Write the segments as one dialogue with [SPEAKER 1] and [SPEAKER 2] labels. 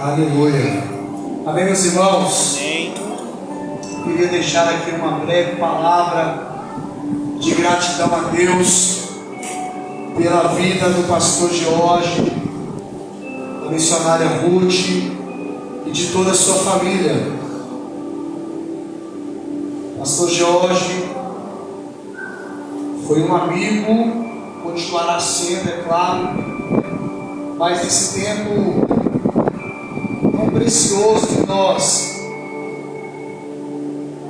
[SPEAKER 1] Aleluia. Amém, meus irmãos?
[SPEAKER 2] Amém.
[SPEAKER 1] Queria deixar aqui uma breve palavra de gratidão a Deus pela vida do pastor Jorge, da missionária Ruth e de toda a sua família. Pastor Jorge foi um amigo, continuará sendo, é claro, mas nesse tempo tão precioso que nós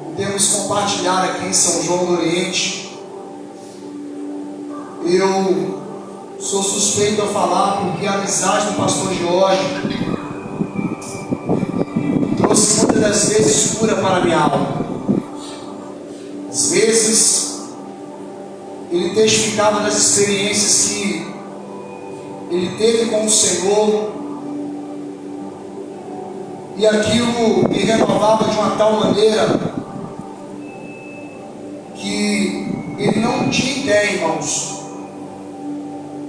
[SPEAKER 1] podemos compartilhar aqui em São João do Oriente, eu sou suspeito a falar porque a amizade do pastor Jorge trouxe muitas das vezes cura para a minha alma. Às vezes ele testificava das experiências que ele teve com o Senhor, e aquilo me renovava de uma tal maneira que ele não tinha ideia, irmãos,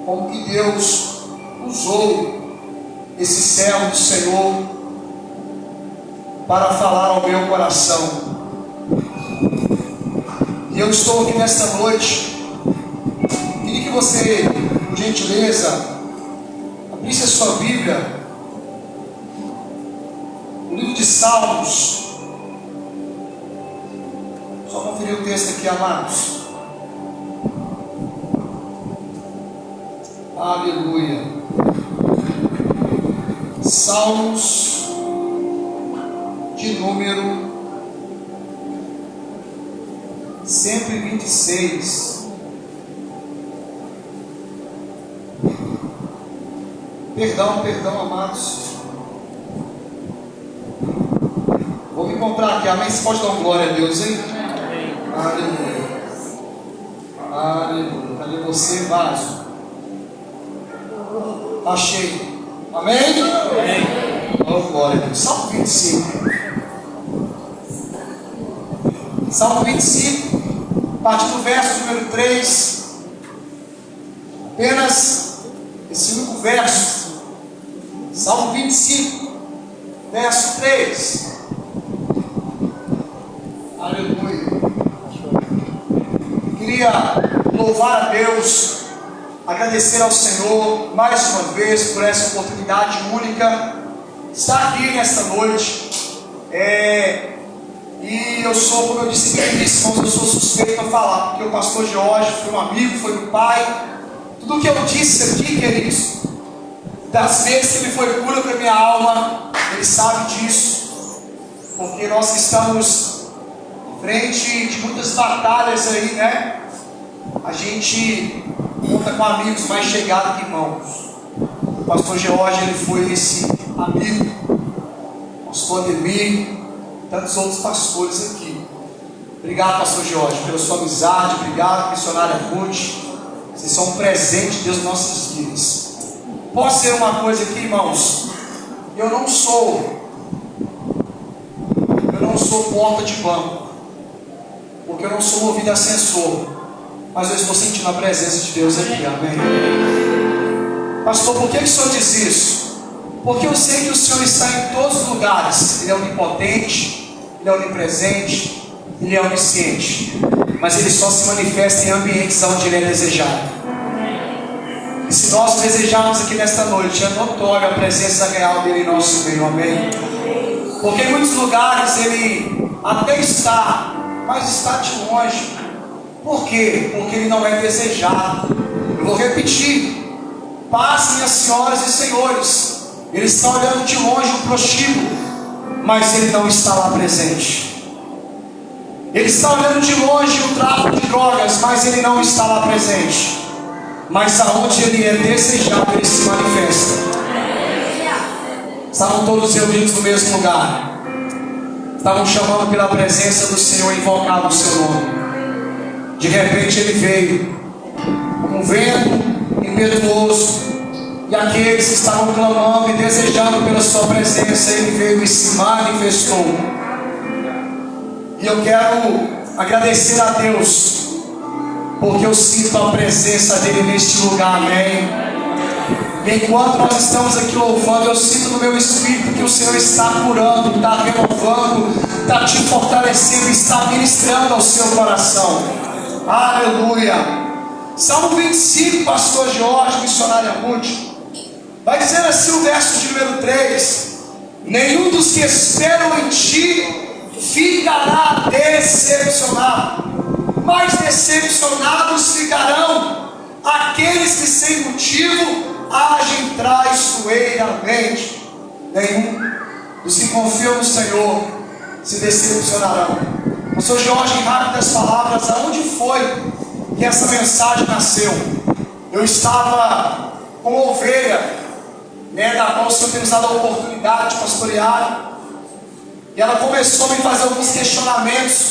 [SPEAKER 1] como que Deus usou esse servo do Senhor para falar ao meu coração. E eu estou aqui nesta noite. Queria que você, por gentileza, abrisse a sua Bíblia no livro de Salmos. Só conferir o texto aqui, amados. Aleluia. Salmos de número 126. Perdão, amados. Vou me encontrar aqui, amém? Você pode dar uma glória a Deus, hein?
[SPEAKER 2] Amém.
[SPEAKER 1] Aleluia. Aleluia. Cadê você, vaso? Achei. Amém?
[SPEAKER 2] Amém.
[SPEAKER 1] Oh, glória a Deus. Salmo 25. Salmo 25, a partir do verso número 3. Apenas esse único verso. Salmo 25, verso 3. Aleluia. Queria louvar a Deus, agradecer ao Senhor mais uma vez por essa oportunidade única de estar aqui nesta noite. E eu sou, como eu disse, irmãos, eu sou suspeito a falar, porque o pastor Jorge foi um amigo, foi um pai. Tudo que eu disse aqui, queridos, das vezes que ele foi cura para minha alma, ele sabe disso, porque nós estamos em frente de muitas batalhas aí, né? A gente conta com amigos mais chegados que irmãos. O pastor Jorge, ele foi esse amigo. O pastor Ademir, tantos outros pastores aqui. Obrigado, pastor Jorge, pela sua amizade. Obrigado, missionária Ruth. Vocês são um presente de Deus nas nossas vidas. Posso ser uma coisa aqui, irmãos? Eu não sou porta de banco, porque eu não sou movido a censor, mas eu estou sentindo a presença de Deus aqui, amém? Pastor, por que o Senhor diz isso? Porque eu sei que o Senhor está em todos os lugares. Ele é onipotente, Ele é onipresente, Ele é onisciente, mas Ele só se manifesta em ambientes onde Ele é desejado. E se nós desejarmos aqui nesta noite, é notória a presença real dele em nosso meio, amém? Porque em muitos lugares Ele até está, mas está de longe. Por quê? Porque Ele não é desejado. Eu vou repetir: paz, minhas senhoras e senhores. Ele está olhando de longe o prostíbulo, mas Ele não está lá presente. Ele está olhando de longe o tráfico de drogas, mas Ele não está lá presente. Mas aonde Ele é desejado, Ele se manifesta. Estavam todos reunidos no mesmo lugar, estavam chamando pela presença do Senhor, invocando o seu nome. De repente Ele veio como um vento impetuoso, e aqueles que estavam clamando e desejando pela sua presença, Ele veio e se manifestou. E eu quero agradecer a Deus, porque eu sinto a presença dEle neste lugar, amém? E enquanto nós estamos aqui louvando, eu sinto no meu espírito que o Senhor está curando, está renovando, está te fortalecendo, está ministrando ao seu coração. Aleluia. Salmo 25, pastor Jorge, missionária Ruth, vai dizer assim o verso de número 3: nenhum dos que esperam em ti ficará decepcionado, mas decepcionados ficarão aqueles que sem motivo agem traiçoeiramente. Nenhum dos que confiam no Senhor se decepcionarão. Pastor Jorge, em rápidas palavras, aonde foi que essa mensagem nasceu? Eu estava com uma ovelha, da qual o Senhor tem nos dado a oportunidade de pastorear, e ela começou a me fazer alguns questionamentos.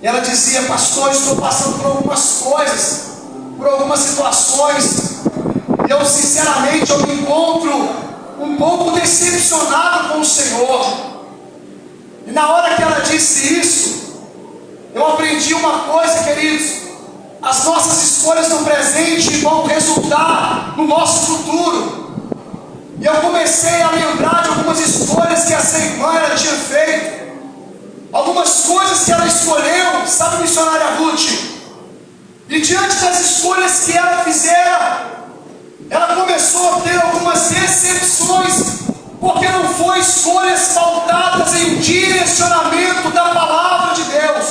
[SPEAKER 1] E ela dizia: pastor, estou passando por algumas coisas, por algumas situações, e eu sinceramente eu me encontro um pouco decepcionado com o Senhor. E na hora que ela disse isso, eu aprendi uma coisa, queridos: as nossas escolhas no presente vão resultar no nosso futuro. E eu comecei a lembrar de algumas escolhas que essa irmã ela tinha feito, algumas coisas que ela escolheu, sabe, missionária Ruth? E diante das escolhas que ela fizera, ela começou a ter algumas decepções, porque não foi escolhas pautadas em um direcionamento da palavra de Deus.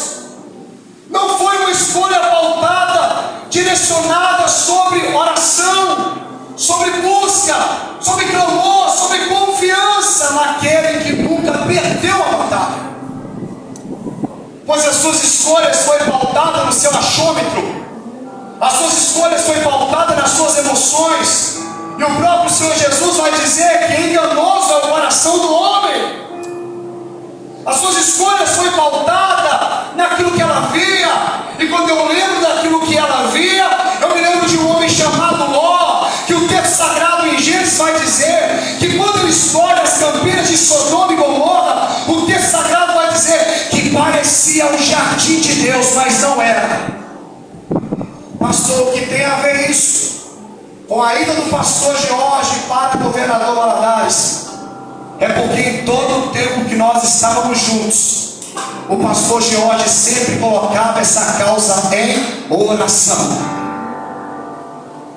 [SPEAKER 1] Não foi uma escolha pautada, direcionada sobre oração, sobre busca, sobre clamor, sobre confiança naquele que nunca perdeu a batalha. Pois as suas escolhas foram pautadas no seu achômetro, as suas escolhas foram pautadas nas suas emoções, e o próprio Senhor Jesus vai dizer que enganoso é o coração do homem. As suas escolhas foram pautadas naquilo que ela via, e quando eu lembro daquilo que ela via, eu me lembro de um homem chamado Ló, que o texto sagrado em Gênesis vai dizer que quando ele escolhe as campinas de Sodoma e Gomorra, o texto sagrado vai dizer que parecia um jardim de Deus, mas não era. Pastor, o que tem a ver isso com a ida do pastor Jorge para o governador Valadares? É porque em todo o tempo que nós estávamos juntos, o pastor Jorge sempre colocava essa causa em oração.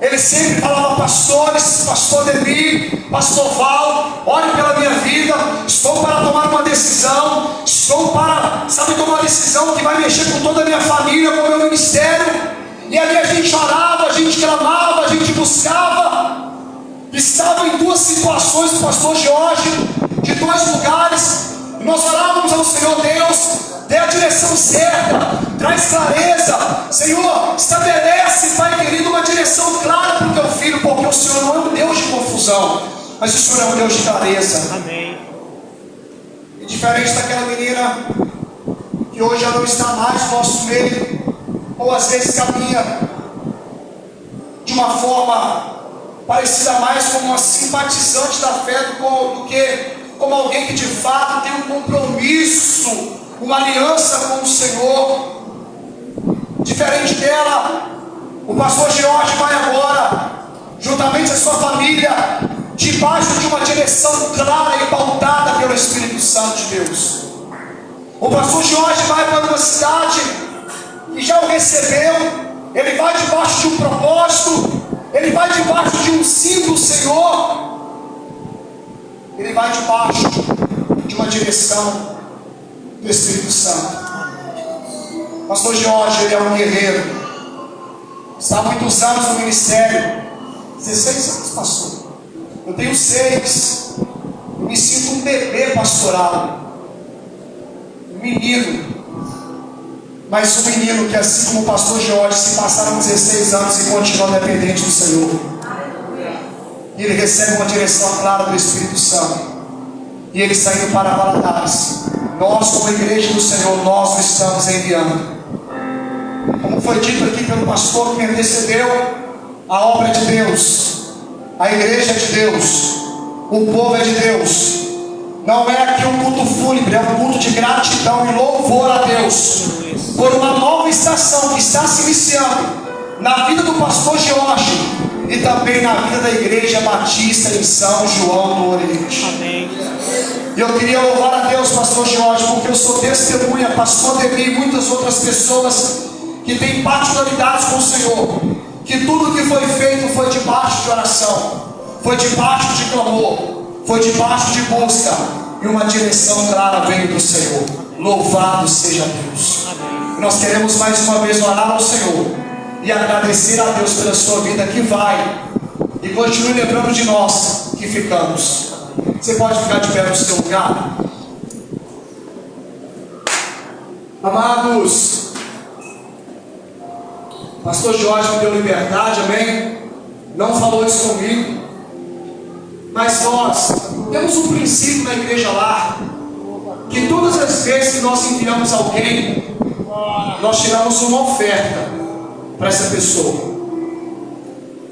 [SPEAKER 1] Ele sempre falava: pastores, pastor Demi, pastor Val, ore pela minha vida, estou para tomar uma decisão, estou para, tomar uma decisão que vai mexer com toda a minha família, com o meu ministério. E ali a gente orava, a gente clamava, a gente buscava. Estava em duas situações do pastor Jorge, de dois lugares, e nós orávamos ao Senhor: Deus, dê a direção certa, traz clareza, Senhor, estabelece, Pai querido, uma direção clara para o teu filho, porque o Senhor não é um Deus de confusão, mas o Senhor é um Deus de clareza.
[SPEAKER 2] Amém.
[SPEAKER 1] E diferente daquela menina que hoje já não está mais no nosso meio, ou às vezes caminha de uma forma parecida mais como uma simpatizante da fé do que como alguém que de fato tem um compromisso, uma aliança com o Senhor. Diferente dela, o pastor Jorge vai agora, juntamente a sua família, debaixo de uma direção clara e pautada pelo Espírito Santo de Deus. O pastor Jorge vai para uma cidade que já o recebeu, ele vai debaixo de um propósito, ele vai debaixo de um sim do Senhor, ele vai debaixo de uma direção do Espírito Santo. Pastor Jorge, ele é um guerreiro, está há muitos anos no ministério, 16 anos, pastor. Eu tenho 6, eu me sinto um bebê pastoral, um menino. Mas um menino que, assim como o pastor Jorge, se passaram 16 anos e continua dependente do Senhor. E ele recebe uma direção clara do Espírito Santo. E ele saindo para Valadares. Nós, como igreja do Senhor, nós o estamos enviando. Como foi dito aqui pelo pastor que me antecedeu, a obra é de Deus, a igreja é de Deus, o povo é de Deus. Não é aqui um culto fúnebre, é um culto de gratidão e louvor a Deus por uma nova estação que está se iniciando na vida do pastor Jorge, e também na vida da Igreja Batista em São João do Oriente.
[SPEAKER 2] Amém.
[SPEAKER 1] E eu queria louvar a Deus, pastor Jorge, porque eu sou testemunha, pastor Demi e muitas outras pessoas que têm particularidades com o Senhor, que tudo que foi feito foi debaixo de oração, foi debaixo de clamor, foi debaixo de busca, e uma direção clara veio do Senhor. Louvado seja Deus. E nós queremos mais uma vez orar ao Senhor e agradecer a Deus pela sua vida que vai, e continue lembrando de nós que ficamos. Você pode ficar de pé no seu lugar. Amados, pastor Jorge me deu liberdade, amém? Não falou isso comigo, mas nós temos um princípio na igreja lá, que todas as vezes que nós enviamos alguém, nós tiramos uma oferta para essa pessoa.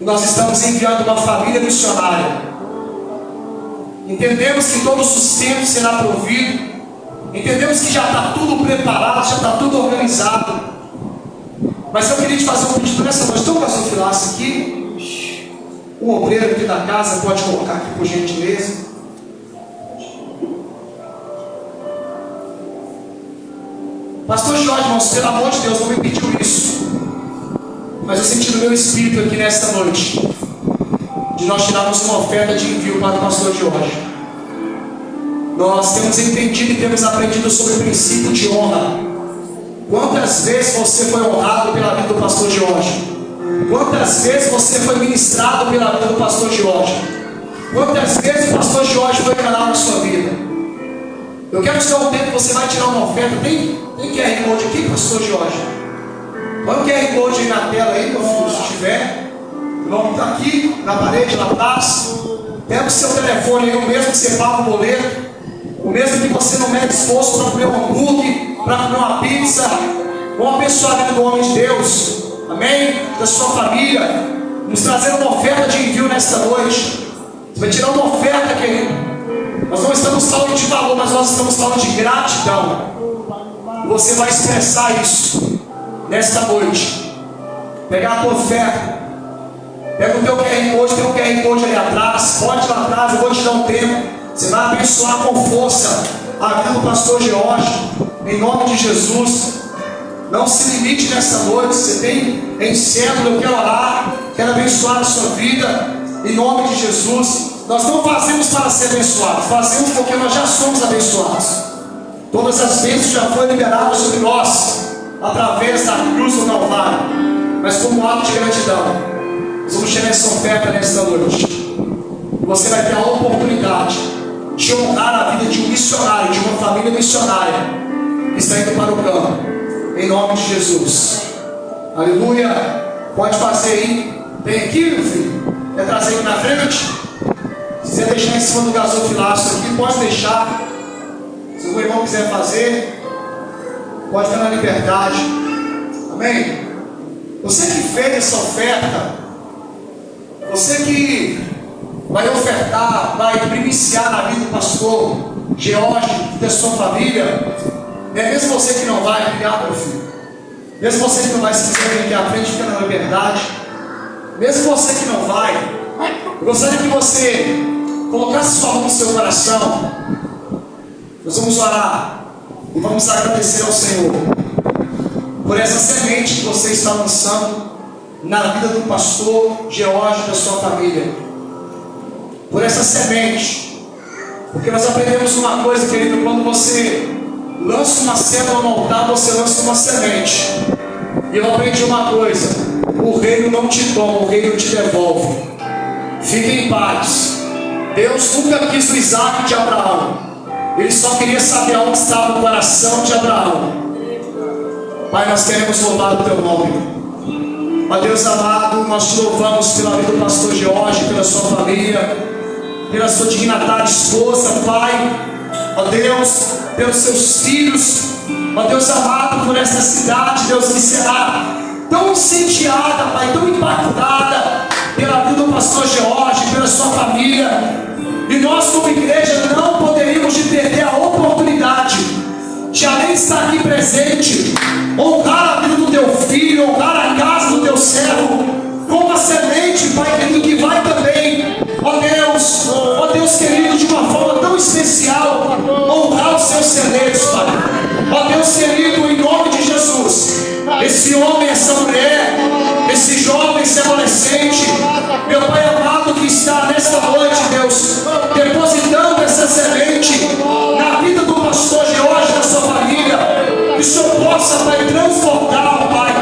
[SPEAKER 1] Nós estamos enviando uma família missionária. Entendemos que todo o sustento será provido. Entendemos que já está tudo preparado, já está tudo organizado. Mas eu queria te fazer um pedido nessa noite. Então, pastor Filasse aqui, o obreiro aqui da casa, pode colocar aqui por gentileza. Pastor Jorge, irmãos, pelo amor de Deus, não me pediu isso, mas eu senti no meu espírito aqui nesta noite de nós tirarmos uma oferta de envio para o pastor Jorge. Nós temos entendido e temos aprendido sobre o princípio de honra. Quantas vezes você foi honrado pela vida do pastor Jorge? Quantas vezes você foi ministrado pela vida do pastor Jorge? Quantas vezes o pastor Jorge foi canal na sua vida? Eu quero que no seu tempo você vai tirar uma oferta. Tem QR Code aqui, pastor Jorge? Põe o QR Code aí na tela aí, meu filho, se tiver. O nome está aqui na parede, lá atrás. Pega o seu telefone aí, o mesmo que você paga o boleto, o mesmo que você não mede esforço para comer um hambúrguer, para comer uma pizza. Vamos abençoar a vida do homem de Deus, amém? Da sua família, nos trazendo uma oferta de envio nesta noite. Você vai tirar uma oferta, querido. Nós não estamos falando de valor, mas nós estamos falando de gratidão. E você vai expressar isso nesta noite. Pegar a tua oferta. Pega o teu QR Code, tem um QR Code ali atrás. Pode ir lá atrás, eu vou te dar um tempo. Você vai abençoar com força a vida do pastor Jorge, em nome de Jesus. Não se limite nessa noite. Você tem em cédula, eu quero orar, quero abençoar a sua vida, em nome de Jesus. Nós não fazemos para ser abençoados, fazemos porque nós já somos abençoados. Todas as bênçãos já foram liberadas sobre nós, através da cruz do Calvário. Mas como ato de gratidão, nós vamos tirar essa oferta nesta noite. Você vai ter a oportunidade de honrar a vida de um missionário, de uma família missionária que está indo para o campo, em nome de Jesus. Aleluia. Pode fazer aí. Tem aqui, meu filho? Quer trazer aqui na frente? Se quiser deixar em cima do gasofilaço aqui, pode deixar. Se o irmão quiser fazer, pode ficar na liberdade. Amém? Você que fez essa oferta, você que vai ofertar, vai primiciar na vida do pastor Jorge, da sua família, mesmo você que não vai, obrigado, meu filho. Mesmo você que não vai, se quiser vir aqui à frente, fica na liberdade. Mesmo você que não vai, eu gostaria que você colocasse sua mão no seu coração. Nós vamos orar e vamos agradecer ao Senhor por essa semente que você está lançando na vida do pastor Jorge, da sua família. Por essa semente, porque nós aprendemos uma coisa, querido, quando você lança uma célula no altar, você lança uma semente. E eu aprendi uma coisa: o reino não te toma, o reino te devolve. Fique em paz. Deus nunca quis o Isaac de Abraão, Ele só queria saber onde estava o coração de Abraão. Pai, nós queremos louvar o teu nome. Ó Deus amado, nós te louvamos pela vida do pastor Jorge, pela sua família, pela sua dignatária esposa, Pai. Ó Deus, pelos seus filhos. Ó Deus amado, por esta cidade, Deus, que será tão incendiada, Pai, tão impactada pela vida do pastor Jorge, pela sua família. E nós, como igreja, não poderíamos de perder a oportunidade de, além de estar aqui presente, honrar a vida do teu filho, honrar a casa do teu servo, com uma semente, Pai querido, que vai também, ó Deus querido, de uma forma tão especial, honrar os seus celeiros, Pai. Ó Deus querido, em nome de Jesus, esse homem, essa mulher, esse jovem, esse adolescente, meu Pai amado, que está nesta noite, Deus, depositando essa semente na vida do pastor Jorge, da sua família, que o Senhor possa, Pai, transformar, Pai,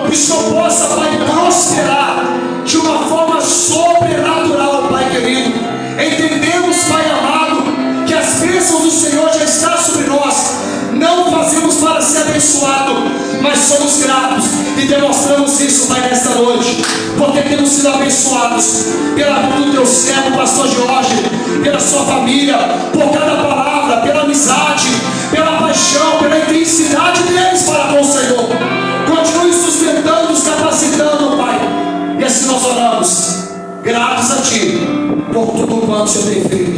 [SPEAKER 1] que o Senhor possa, Pai, prosperar de uma forma sobrenatural, Pai querido. Entendemos, Pai amado, que as bênçãos do Senhor já estão sobre nós. Não fazemos para ser abençoado, mas somos gratos e demonstramos isso, Pai, nesta noite, porque temos sido abençoados pela vida do teu servo, pastor Jorge, pela sua família, por cada palavra, pela amizade, pela paixão, pela intensidade deles para com o Senhor. Continue sustentando, nos capacitando, Pai, e assim nós oramos, gratos a Ti por tudo quanto o Senhor tem feito,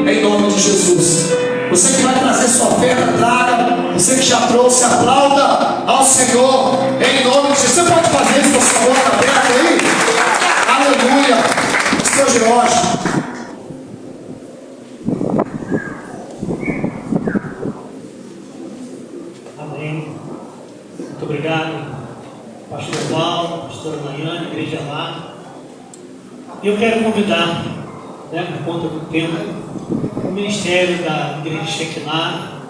[SPEAKER 1] em nome de Jesus. Você que vai trazer sua oferta, traga. Você que já trouxe, aplauda ao Senhor, em nome de Jesus. Você pode fazer isso com a sua boca aberta aí? Aleluia. Pastor Jorge.
[SPEAKER 2] Amém. Muito obrigado, pastor Paulo, pastora Maiane, igreja lá. Eu quero convidar, por conta do tempo, o ministério da igreja Shekinah,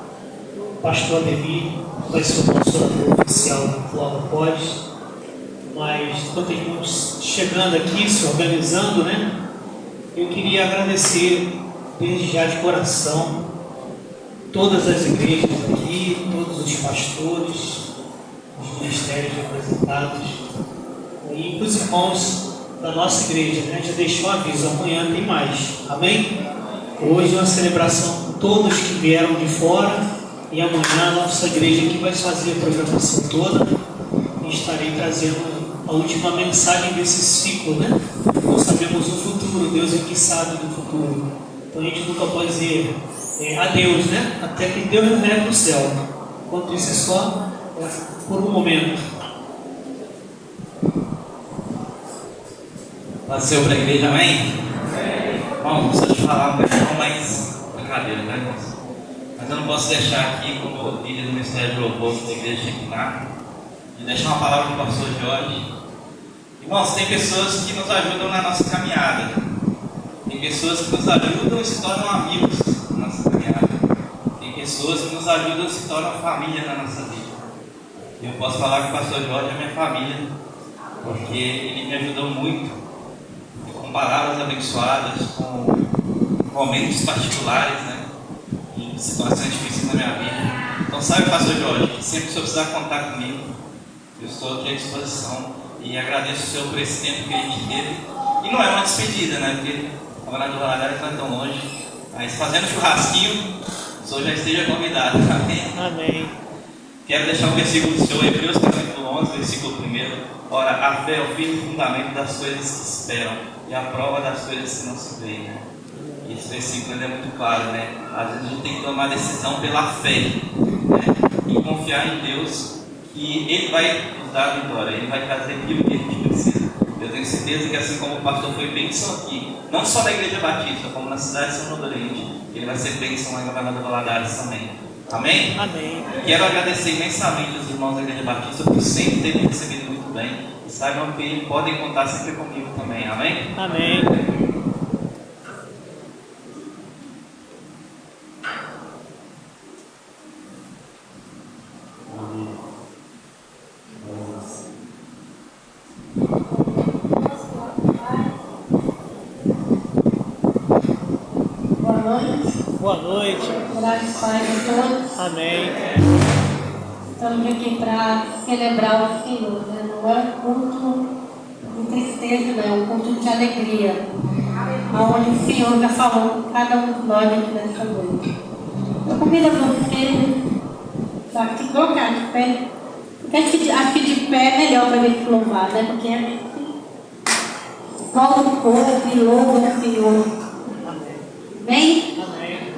[SPEAKER 2] o pastor Ademir, vai ser o nosso orador oficial logo após. Mas enquanto estamos chegando aqui, se organizando, eu queria agradecer desde já de coração todas as igrejas aqui, todos os pastores, os ministérios representados, e para os irmãos da nossa igreja, já deixou aviso, amanhã tem mais, amém? Hoje é uma celebração com todos que vieram de fora, e amanhã a nossa igreja aqui vai fazer a programação toda, e estarei trazendo a última mensagem desse ciclo, Nós sabemos o futuro, Deus é que sabe do futuro, então a gente nunca pode dizer adeus, até que Deus nos leve para o céu. Enquanto isso é só por um momento.
[SPEAKER 3] Nasceu para a igreja, amém? Bom, não preciso te falar não, mas brincadeira, irmãos? Mas eu não posso deixar aqui, como líder do Ministério de Louvor da igreja Shekinah, de deixar uma palavra para o pastor Jorge. Irmãos, tem pessoas que nos ajudam na nossa caminhada. Tem pessoas que nos ajudam e se tornam amigos na nossa caminhada. Tem pessoas que nos ajudam e se tornam família na nossa vida. Eu posso falar que o pastor Jorge é minha família, porque ele me ajudou muito, com palavras abençoadas, com momentos particulares, em situações difíceis na minha vida. Então sabe, pastor Jorge, que sempre que o senhor precisar contar comigo, eu estou aqui à disposição e agradeço o senhor por esse tempo que a gente teve. E não é uma despedida, porque a Morada do Valadares não é tão longe, mas fazendo churrasquinho, o senhor já esteja convidado, amém?
[SPEAKER 2] Amém.
[SPEAKER 3] Quero deixar um versículo do Senhor, Hebreus capítulo 11, versículo 1. Ora, a fé é o firme fundamento das coisas que se esperam e a prova das coisas que não se veem. Esse versículo é muito claro, Às vezes a gente tem que tomar decisão pela fé, e confiar em Deus, que Ele vai nos dar a vitória, Ele vai trazer aquilo que a gente precisa. Eu tenho certeza que, assim como o pastor foi bênção aqui, não só na Igreja Batista, como na cidade de São João do Oriente, Ele vai ser bênção lá em Governador Valadares também. Amém?
[SPEAKER 2] Amém.
[SPEAKER 3] Quero agradecer imensamente os irmãos da Igreja Batista por sempre terem recebido muito bem. E saibam que podem contar sempre comigo também. Amém?
[SPEAKER 2] Amém. Boa noite.
[SPEAKER 4] Graças a Pai de todos.
[SPEAKER 2] Amém.
[SPEAKER 4] Estamos aqui para celebrar o Senhor, Não é um culto de tristeza, não, é um culto de alegria. Onde o Senhor já falou com cada um de nós aqui nessa noite. Eu convido você a se colocar de pé. Porque acho que de pé é melhor para a gente louvar, Porque a gente volta o corpo e louva o Senhor. Amém?
[SPEAKER 2] Amém.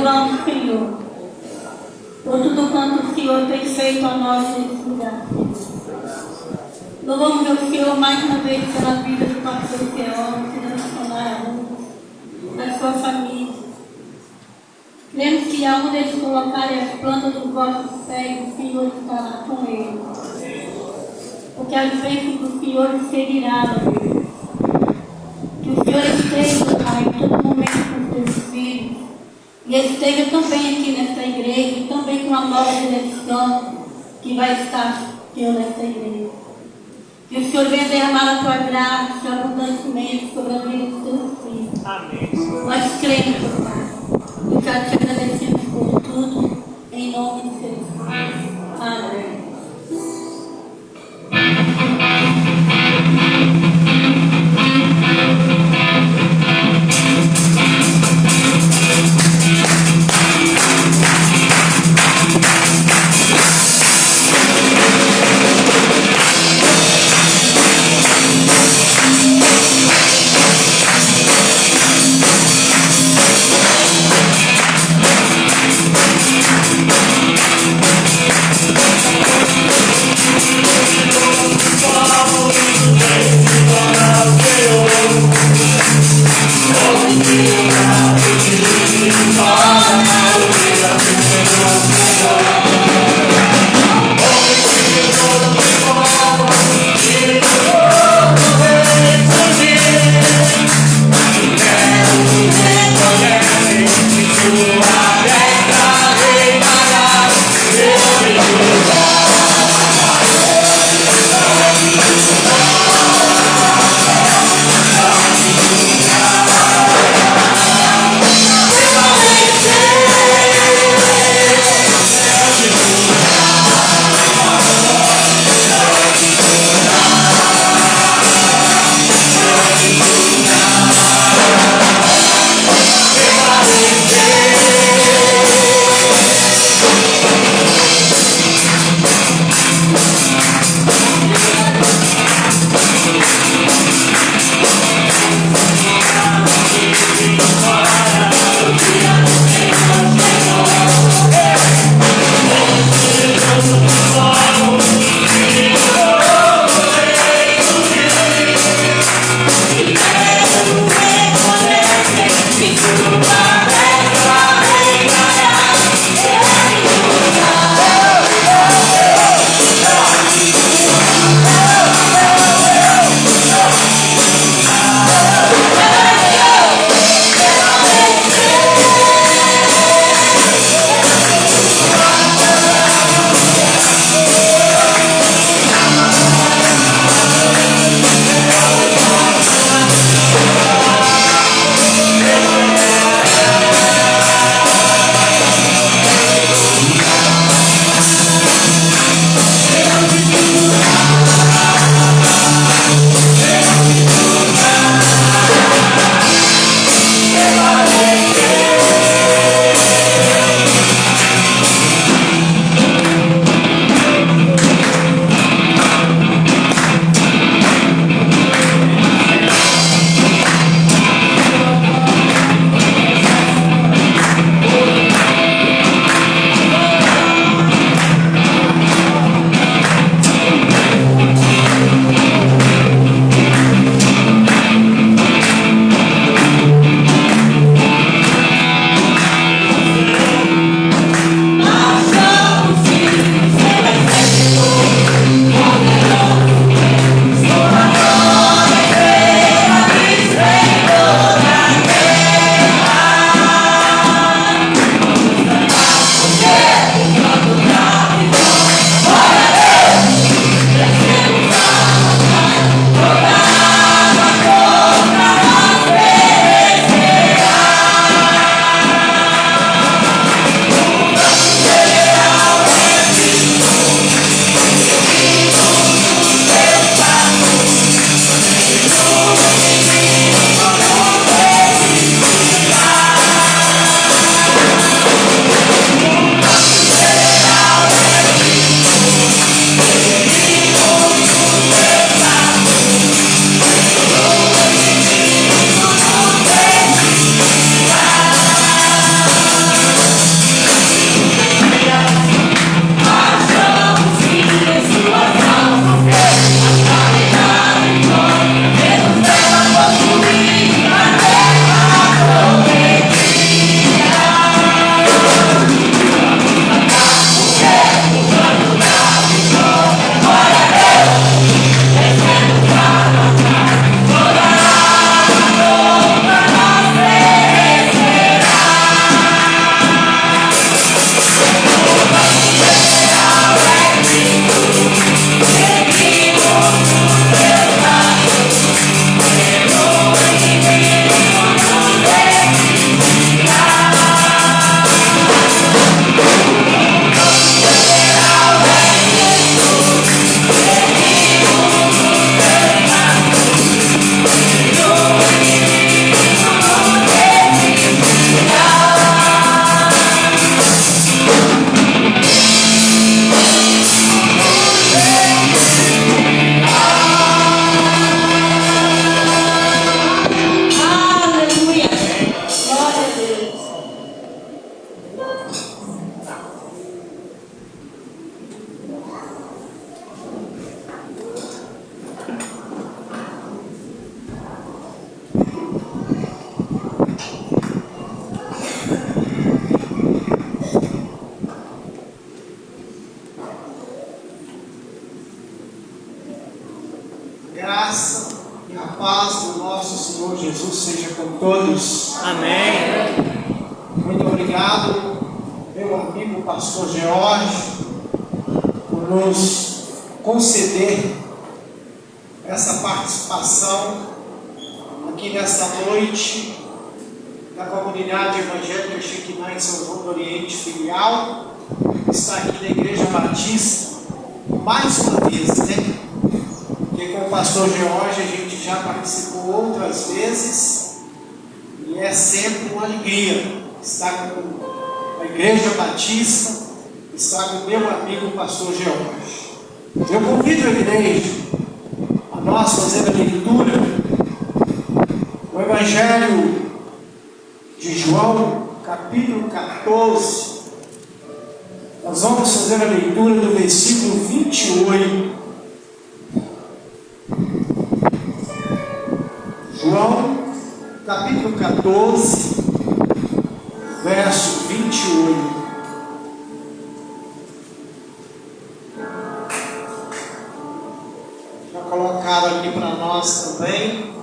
[SPEAKER 4] louvamos o Senhor por tudo quanto o Senhor tem feito a nós nesse lugar. Louvamos o Senhor mais uma vez pela vida do pastor Queol, pela missionária, da sua família. Cremos que aonde eles colocarem as plantas do vosso pé, o Senhor estará com eles. Porque as bênçãos do Senhor os seguirá, Deus. Que o Senhor esteja, Pai, em todo momento com os teus filhos. E esteja também aqui nesta igreja, e também com a nova direção que vai estar, Senhor, nesta igreja. Que o Senhor venha derramar a tua graça abundantemente sobre a vida dos teus filhos.
[SPEAKER 2] Amém.
[SPEAKER 4] Nós cremos, Pai. E já te agradecemos por tudo, em nome de Jesus. Amém.
[SPEAKER 1] Jesus seja com todos.
[SPEAKER 2] Amém.
[SPEAKER 1] Muito obrigado, meu amigo pastor George, por nos conceder essa participação aqui nesta noite da comunidade evangélica Shekinah em São João do Oriente Filial. Está aqui na Igreja Batista mais uma vez, né? Porque com o pastor George a gente já participou outras vezes e é sempre uma alegria estar com a Igreja Batista, estar com o meu amigo pastor George. Eu convido a igreja a nós fazer a leitura do Evangelho de João, capítulo 14. Nós vamos fazer a leitura do versículo 28. João, capítulo 14, verso 28. Já colocaram aqui para nós também.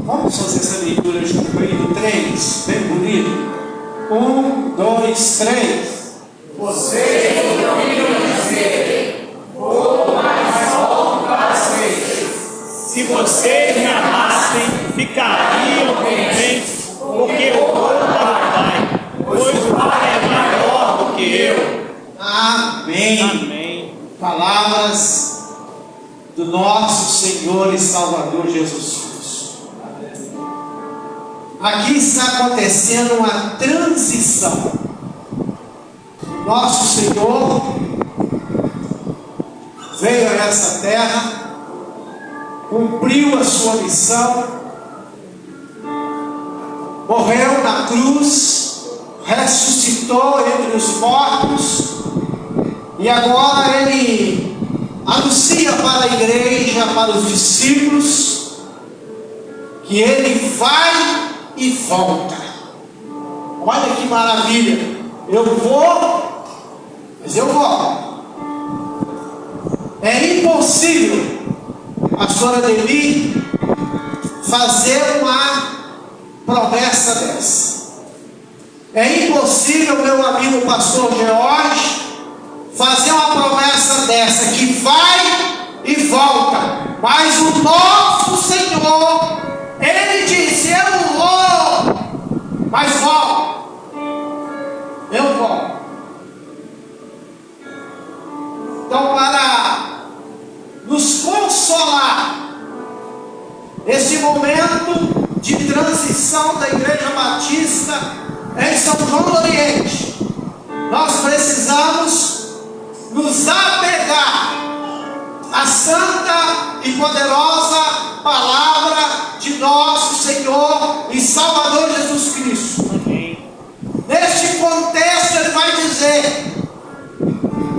[SPEAKER 1] Vamos fazer essa leitura junto aí do 3, bem bonito. 1, 2, 3.
[SPEAKER 5] Vocês ouviram dizer, vou mais alto para as peixes.
[SPEAKER 2] Se vocês me amassem, ficariam contentes, porque eu vou para o Pai, pois o Pai é maior do que eu.
[SPEAKER 1] Amém.
[SPEAKER 2] Amém.
[SPEAKER 1] Palavras do nosso Senhor e Salvador Jesus Cristo. Aqui está acontecendo uma transição. Nosso Senhor veio a essa terra, cumpriu a sua missão, morreu na cruz, ressuscitou entre os mortos, e agora Ele anuncia para a igreja, para os discípulos, que Ele vai e volta. Olha que maravilha! Eu vou, mas eu volto. É impossível, pastora Deli, fazer uma promessa dessa. É impossível, meu amigo pastor George, fazer uma promessa dessa, que vai e volta. Mas o nosso Senhor, Ele disse: eu vou, mas volto. Eu volto. Então, para nos consolar esse momento de transição da Igreja Batista em São João do Oriente, nós precisamos nos apegar à santa e poderosa palavra de nosso Senhor e Salvador Jesus Cristo.
[SPEAKER 2] Amém.
[SPEAKER 1] Neste contexto ele vai dizer: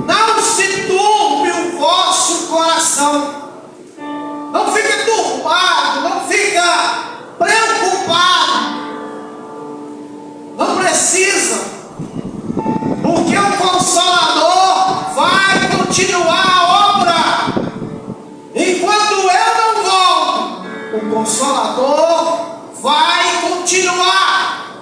[SPEAKER 1] não se turbe o vosso coração, não fique turbado, não fica preocupado, não precisa, porque o Consolador vai continuar a obra. Enquanto eu não volto, o Consolador vai continuar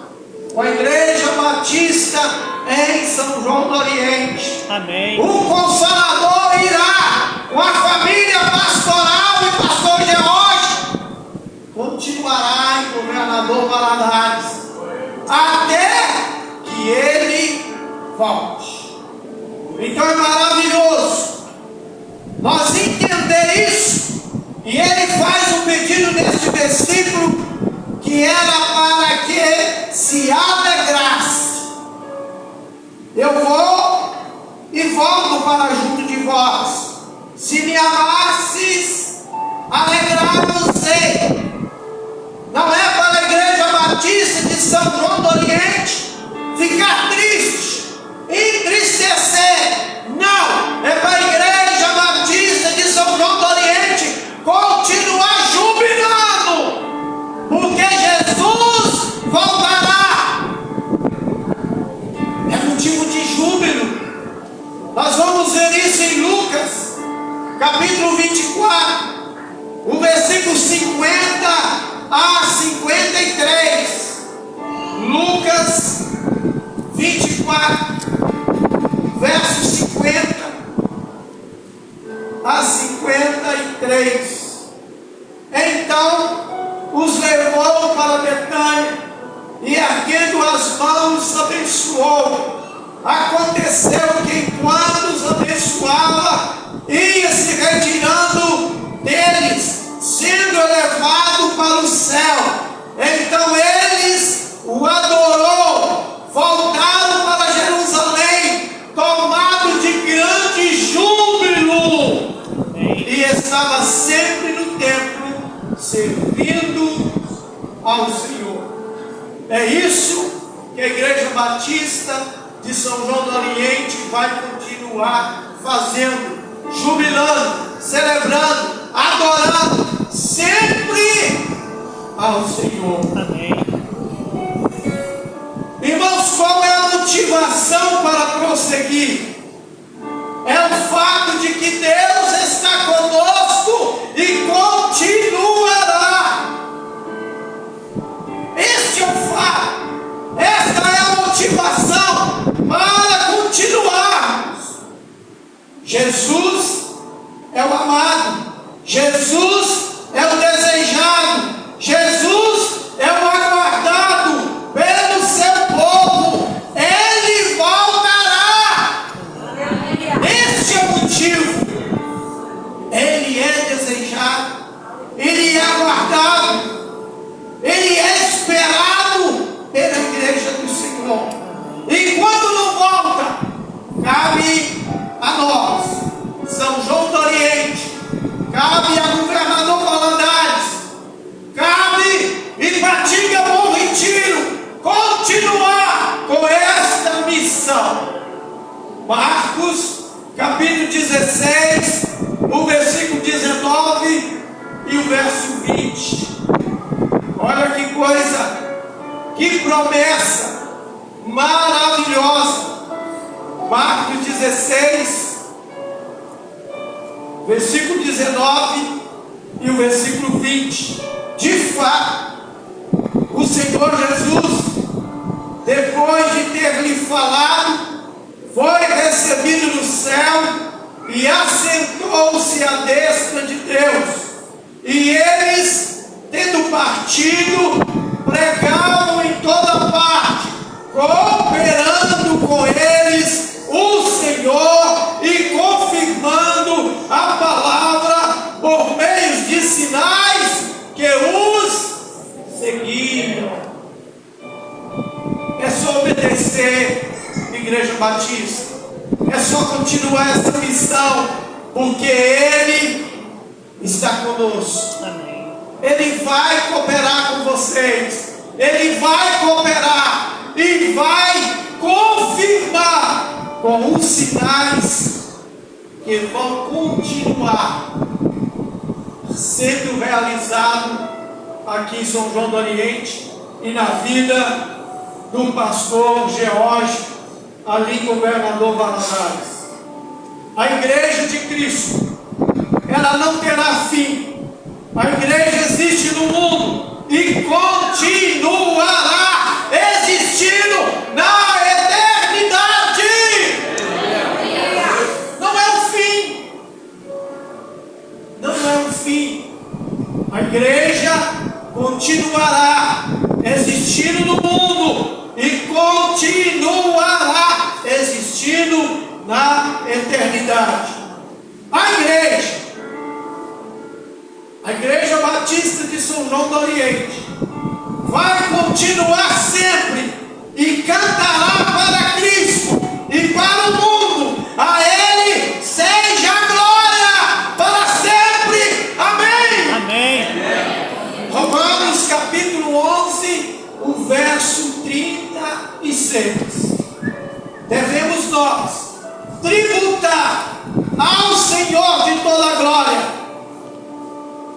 [SPEAKER 1] com a Igreja Batista em São João do Oriente.
[SPEAKER 2] Amém.
[SPEAKER 1] O Consolador irá com a família pastoral e pastor George, continuará em Governador Valadares, até que ele volte. Então é maravilhoso nós entender isso. E ele faz um pedido neste versículo, que era para que se alegrasse. Eu vou e volto para junto de vós. Se me amasses, alegrar-vos-ei. Não é para a Igreja Batista de São João do Oriente ficar triste, entristecer. Não, é para a Igreja Batista de São João do Oriente continuar jubilando, porque Jesus voltará. É motivo de júbilo. Nós vamos ver isso em Lucas, capítulo 24. 4, versos 50 a 53. Então os levou para Betânia e, erguendo as mãos, abençoou. Aconteceu que, enquanto os abençoava, ia se retirando deles, sendo elevado para o céu. Então eles o adorou, voltaram para Jerusalém, tomado de grande júbilo, e estava sempre no templo, servindo ao Senhor. É isso que a Igreja Batista de São João do Oriente vai continuar fazendo, jubilando, celebrando, adorando, sempre ao Senhor.
[SPEAKER 2] Amém.
[SPEAKER 1] Irmãos, qual é a motivação para prosseguir? É o fato de que Deus está conosco e continuará. Este é o fato. Esta é a motivação para continuarmos. Jesus é o amado. Jesus é o desejado. Jesus é o aguardado pelo seu povo. Ele voltará. Este é o motivo. Ele é desejado. Ele é aguardado. Ele é esperado pela igreja do Senhor. E quando não volta, cabe a nós, São João do Oriente, cabe a governador Valadares, cabe Ipatinga Bom Retiro, continuar com esta missão. Marcos, capítulo 16, o versículo 19 e o verso 20. Olha que coisa, que promessa maravilhosa. Marcos 16, versículo 19 e o versículo 20. De fato, o Senhor Jesus, depois de ter lhe falado, foi recebido no céu e assentou-se à destra de Deus. E eles, tendo partido, pregavam em toda parte, cooperando com eles o Senhor e confirmando a palavra por meio de sinais que os seguiam. É só obedecer, Igreja Batista. É só continuar essa missão, porque Ele está conosco.
[SPEAKER 2] Amém.
[SPEAKER 1] Ele vai cooperar com vocês. Ele vai cooperar e vai confirmar com os sinais que vão continuar sendo realizados aqui em São João do Oriente e na vida do pastor George, ali governador Valadares. A igreja de Cristo, ela não terá fim. A igreja existe no mundo e continuará existindo na eternidade. Não é o fim. Não é o fim. A igreja continuará existindo no mundo e continuará existindo na eternidade. A Igreja Batista de São João do Oriente vai continuar sempre e cantará para Cristo e para o mundo. A Ele seja a glória para sempre. Amém.
[SPEAKER 2] Amém.
[SPEAKER 1] Romanos capítulo 11, o verso 36. Devemos nós tributar ao Senhor de toda a glória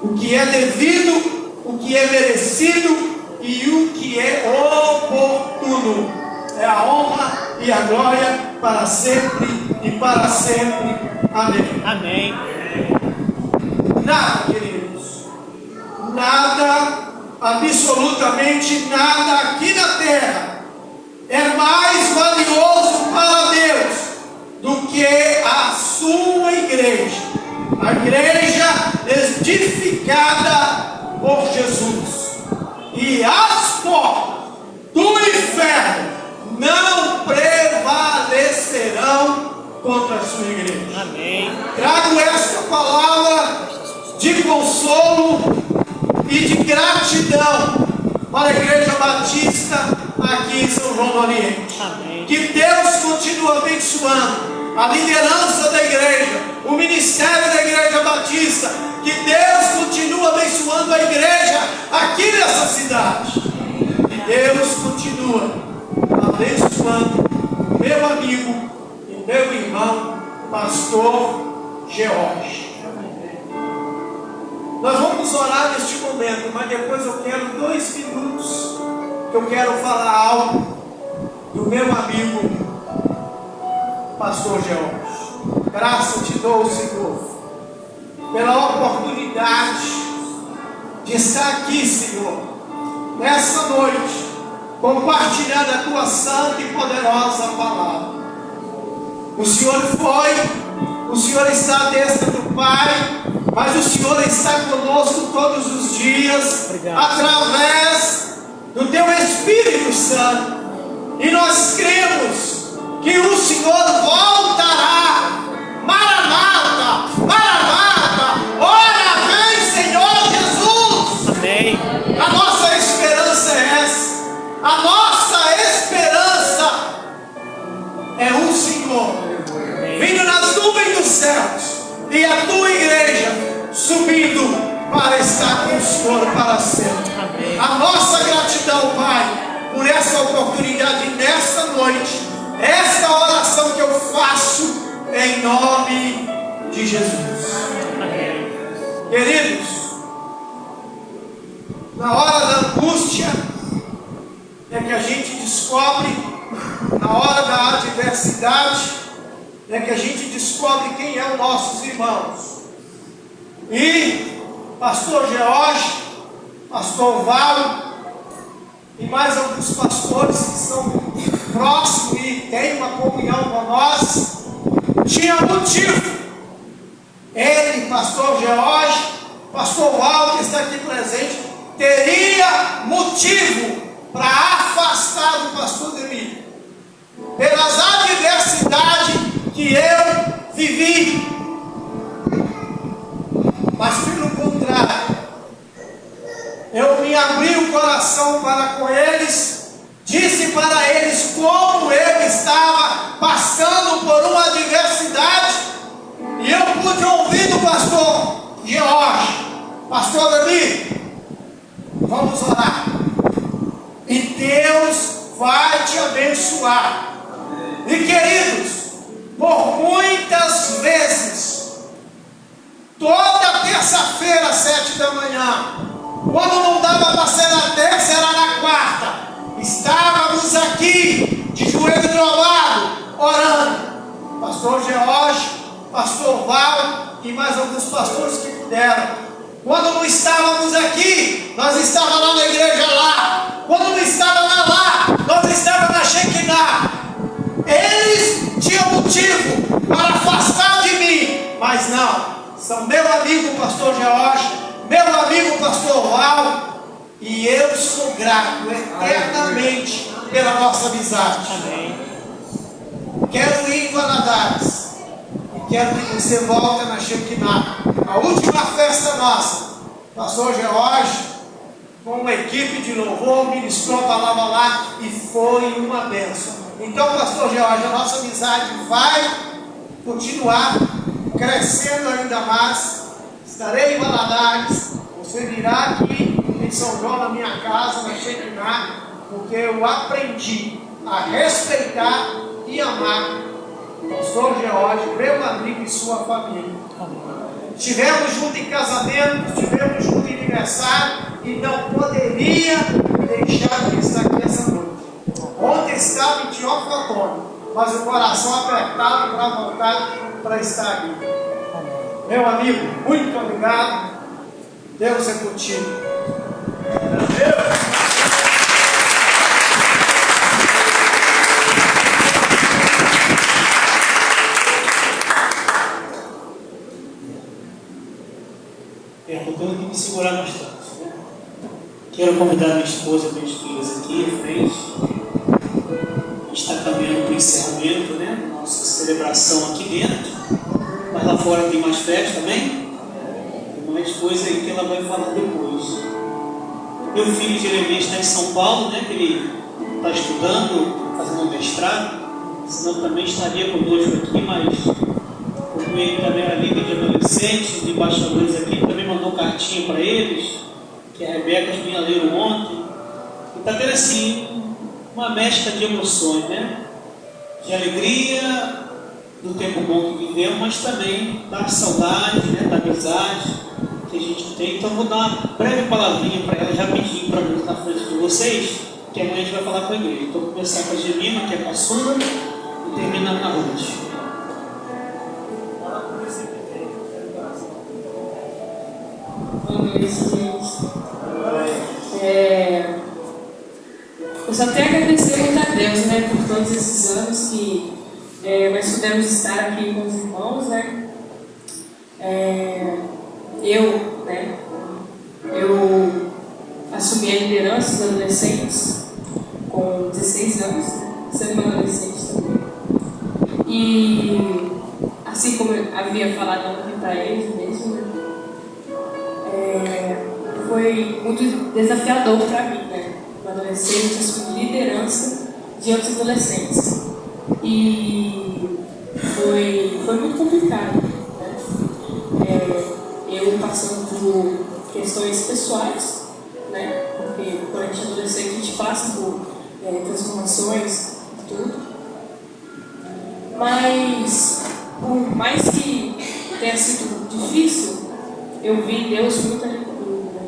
[SPEAKER 1] o que é devido, o que é merecido e o que é oportuno. É a honra e a glória para sempre e para sempre. Amém.
[SPEAKER 2] Amém.
[SPEAKER 1] Nada, queridos, nada, absolutamente nada aqui na terra é mais valioso para Deus do que a sua igreja. A igreja edificada por Jesus. E as portas do inferno não prevalecerão contra a sua igreja.
[SPEAKER 2] Amém.
[SPEAKER 1] Trago esta palavra de consolo e de gratidão para a Igreja Batista aqui em São João do Oriente.
[SPEAKER 2] Amém.
[SPEAKER 1] Que Deus continue abençoando a liderança da igreja, o ministério da Igreja Batista. Que Deus continue abençoando a igreja aqui nessa cidade. Que Deus continue abençoando meu amigo e meu irmão, pastor George. Nós vamos orar neste momento, mas depois eu quero 2 minutos, que eu quero falar algo do meu amigo, pastor George. Graça te dou, Senhor, pela oportunidade de estar aqui, Senhor, nessa noite, compartilhando a tua santa e poderosa palavra. O Senhor foi, o Senhor está à destra do Pai, mas o Senhor está conosco todos os dias.
[SPEAKER 2] Obrigado.
[SPEAKER 1] Através do teu Espírito Santo. E nós cremos que o Senhor voltará. Maranata, Maranata, ora vem, Senhor Jesus.
[SPEAKER 2] Amém.
[SPEAKER 1] A nossa esperança é essa. A nossa esperança é o Senhor vindo nas nuvens dos céus, e a tua igreja subindo para estar com o Senhor para sempre.
[SPEAKER 2] Amém.
[SPEAKER 1] A nossa gratidão, Pai, por essa oportunidade nessa noite, esta oração que eu faço em nome de Jesus.
[SPEAKER 2] Amém.
[SPEAKER 1] Queridos, na hora da angústia é que a gente descobre, na hora da adversidade é que a gente descobre quem é os nossos irmãos. E pastor George, pastor Val e mais alguns pastores que são próximos e têm uma comunhão com nós, tinha motivo. Ele, pastor George, pastor Val, que está aqui presente, teria motivo para afastar do pastor Demir, pelas adversidades que eu vivi. Mas pelo contrário, eu me abri o coração para com eles, disse para eles como eu estava passando por uma adversidade, e eu pude ouvir do pastor George: pastor Davi, vamos orar, e Deus vai te abençoar. E queridos, por muitas vezes, toda terça-feira, 7 da manhã, quando não dava para ser na terça, era na quarta, estávamos aqui, de joelho dobrado, orando. Pastor George, pastor Val e mais alguns pastores que puderam. Quando não estávamos aqui, nós estávamos lá na igreja lá. Quando não estávamos lá, nós estávamos na Shekinah. Eles tinham motivo para afastar de mim, mas não. São meu amigo pastor George, meu amigo pastor Val, e eu sou grato eternamente pela nossa amizade.
[SPEAKER 2] Amém.
[SPEAKER 1] Quero ir em Valadares e quero que você volte na Shekinah. A última festa nossa, pastor George, com uma equipe de louvor, ministrou a palavra lá e foi uma bênção. Então, pastor George, a nossa amizade vai continuar crescendo ainda mais. Estarei em Valadares, você virá aqui em São João, na minha casa, na Shekinah, porque eu aprendi a respeitar e amar o pastor George, meu amigo e sua família. Estivemos juntos em casamento, estivemos juntos em aniversário, e não poderia deixar de estar aqui essa noite. Ontem estava em Teófilo, mas o coração apertado para voltar para estar aqui. Meu amigo, muito obrigado. Deus é contigo. Deus.
[SPEAKER 2] Quero convidar minha esposa e minhas filhas aqui à frente. A gente está caminhando para o encerramento, né? Nossa celebração aqui dentro. Mas lá fora tem mais festa também. Tem mais coisa aí que ela vai falar depois. Meu filho Jeremias está em São Paulo, né? Que ele está estudando, fazendo um mestrado. Senão também estaria conosco aqui, mas como ele também era líder de adolescentes, de embaixadores aqui, também mandou cartinha para eles, que a Rebeca as minhas leram ontem. E está tendo assim uma mescla de emoções, né? De alegria do tempo bom que vivemos, mas também da saudade, né? Da amizade que a gente tem. Então vou dar uma breve palavrinha para ela, já pedi para mim na frente de vocês, que amanhã a gente vai falar com a igreja. Então vou começar com a Gemima, que é a caçula, e terminar na Ruth.
[SPEAKER 6] Boa noite, gente. Eu só tenho a agradecer muito a Deus, né, por todos esses anos que nós pudemos estar aqui com os irmãos, né. Eu assumi a liderança dos adolescentes com 16 anos, sendo uma adolescente também. E assim como eu havia falado ontem para eles mesmo, né, foi muito desafiador para mim, né? Um adolescente assumir liderança de outros adolescentes. E foi muito complicado, né? Eu passando por questões pessoais, né? Porque quando a gente é adolescente, a gente passa por transformações e tudo. Mas, por mais que tenha sido difícil, eu vi Deus muito ali comigo, né?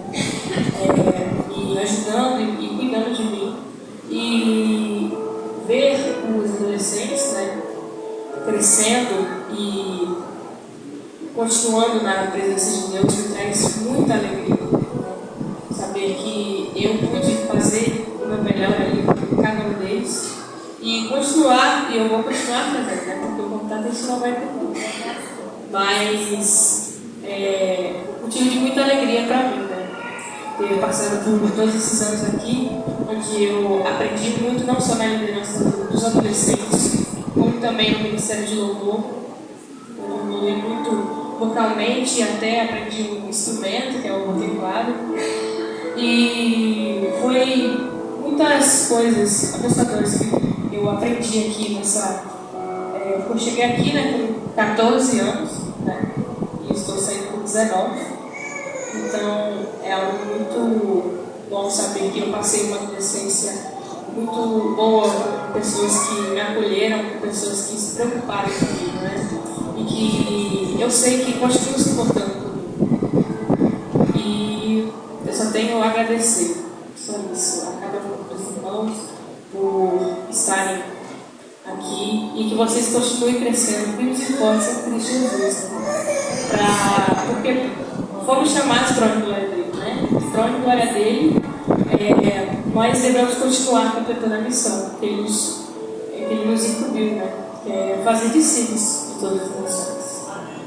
[SPEAKER 6] Me ajudando e cuidando de mim. E ver os adolescentes, né, crescendo e continuando na presença de Deus me traz muita alegria, né? Saber que eu pude fazer o meu melhor ali com cada um deles e continuar, e eu vou continuar fazendo, né? Porque o contato a gente não vai ter tudo. Mas motivo de muita alegria para mim, né? Ter passado por todos esses anos aqui, onde eu aprendi muito, não só na liderança dos adolescentes, como também no Ministério de Louvor. Eu evoluí muito vocalmente e até aprendi um instrumento, que é o teclado. E foi muitas coisas abençoadoras que eu aprendi aqui nessa. Eu cheguei aqui, né, com 14 anos, né? E estou saindo com 19. Então é algo muito bom saber que eu passei uma adolescência muito boa, com pessoas que me acolheram, com pessoas que se preocuparam comigo, né? E que eu sei que continuam se importando comigo. E eu só tenho a agradecer, só isso, a cada um dos irmãos por estarem aqui e que vocês continuem crescendo, firmes e fortes em Cristo Jesus, né? Porque fomos chamados para a glória dele, né? Para a glória dele, nós devemos continuar completando a missão que ele nos incumbiu, né? Que é fazer discípulos de todas as nações. Amém.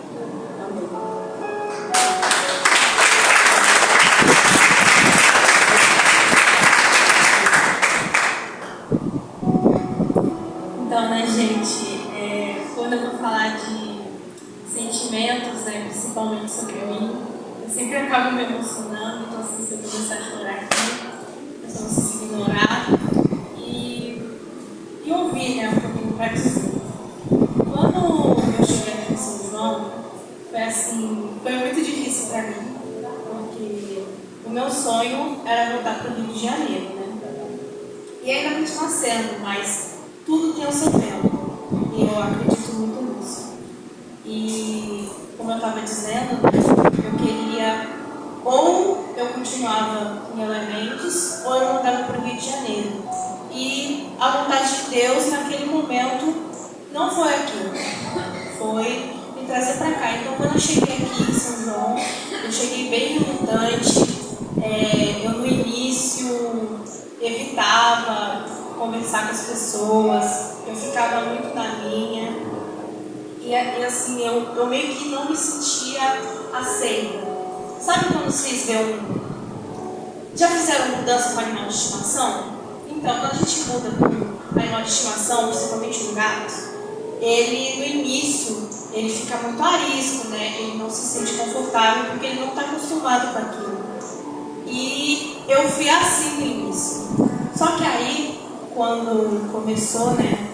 [SPEAKER 7] Então, né, gente, quando eu vou falar de sentimentos, né, principalmente sobre mim, eu sempre acabo me emocionando. Então, assim, se eu começar a chorar aqui, eu só preciso ignorar e ouvir, né, o que eu tenho para dizer. Quando eu cheguei aqui em São João, foi muito difícil para mim, porque o meu sonho era voltar para o Rio de Janeiro, né? E ainda continua sendo, mas tudo tem o seu tempo. E eu acredito muito nisso. E, como eu estava dizendo, eu queria, ou eu continuava em Elementos, ou eu voltava para o Rio de Janeiro. E a vontade de Deus, naquele momento, não foi aquilo. Foi me trazer para cá. Então, quando eu cheguei aqui em São João, eu cheguei bem relutante. Eu, no início, evitava conversar com as pessoas, eu ficava muito na minha, e assim, eu meio que não me sentia aceita. Sabe quando vocês vê
[SPEAKER 6] Já fizeram mudança com animal de estimação? Então, quando a gente muda com animal de estimação, principalmente um gato, ele no início ele fica muito arisco, né? Ele não se sente confortável porque ele não está acostumado com aquilo. E eu fui assim no início. Só que aí, quando começou, né,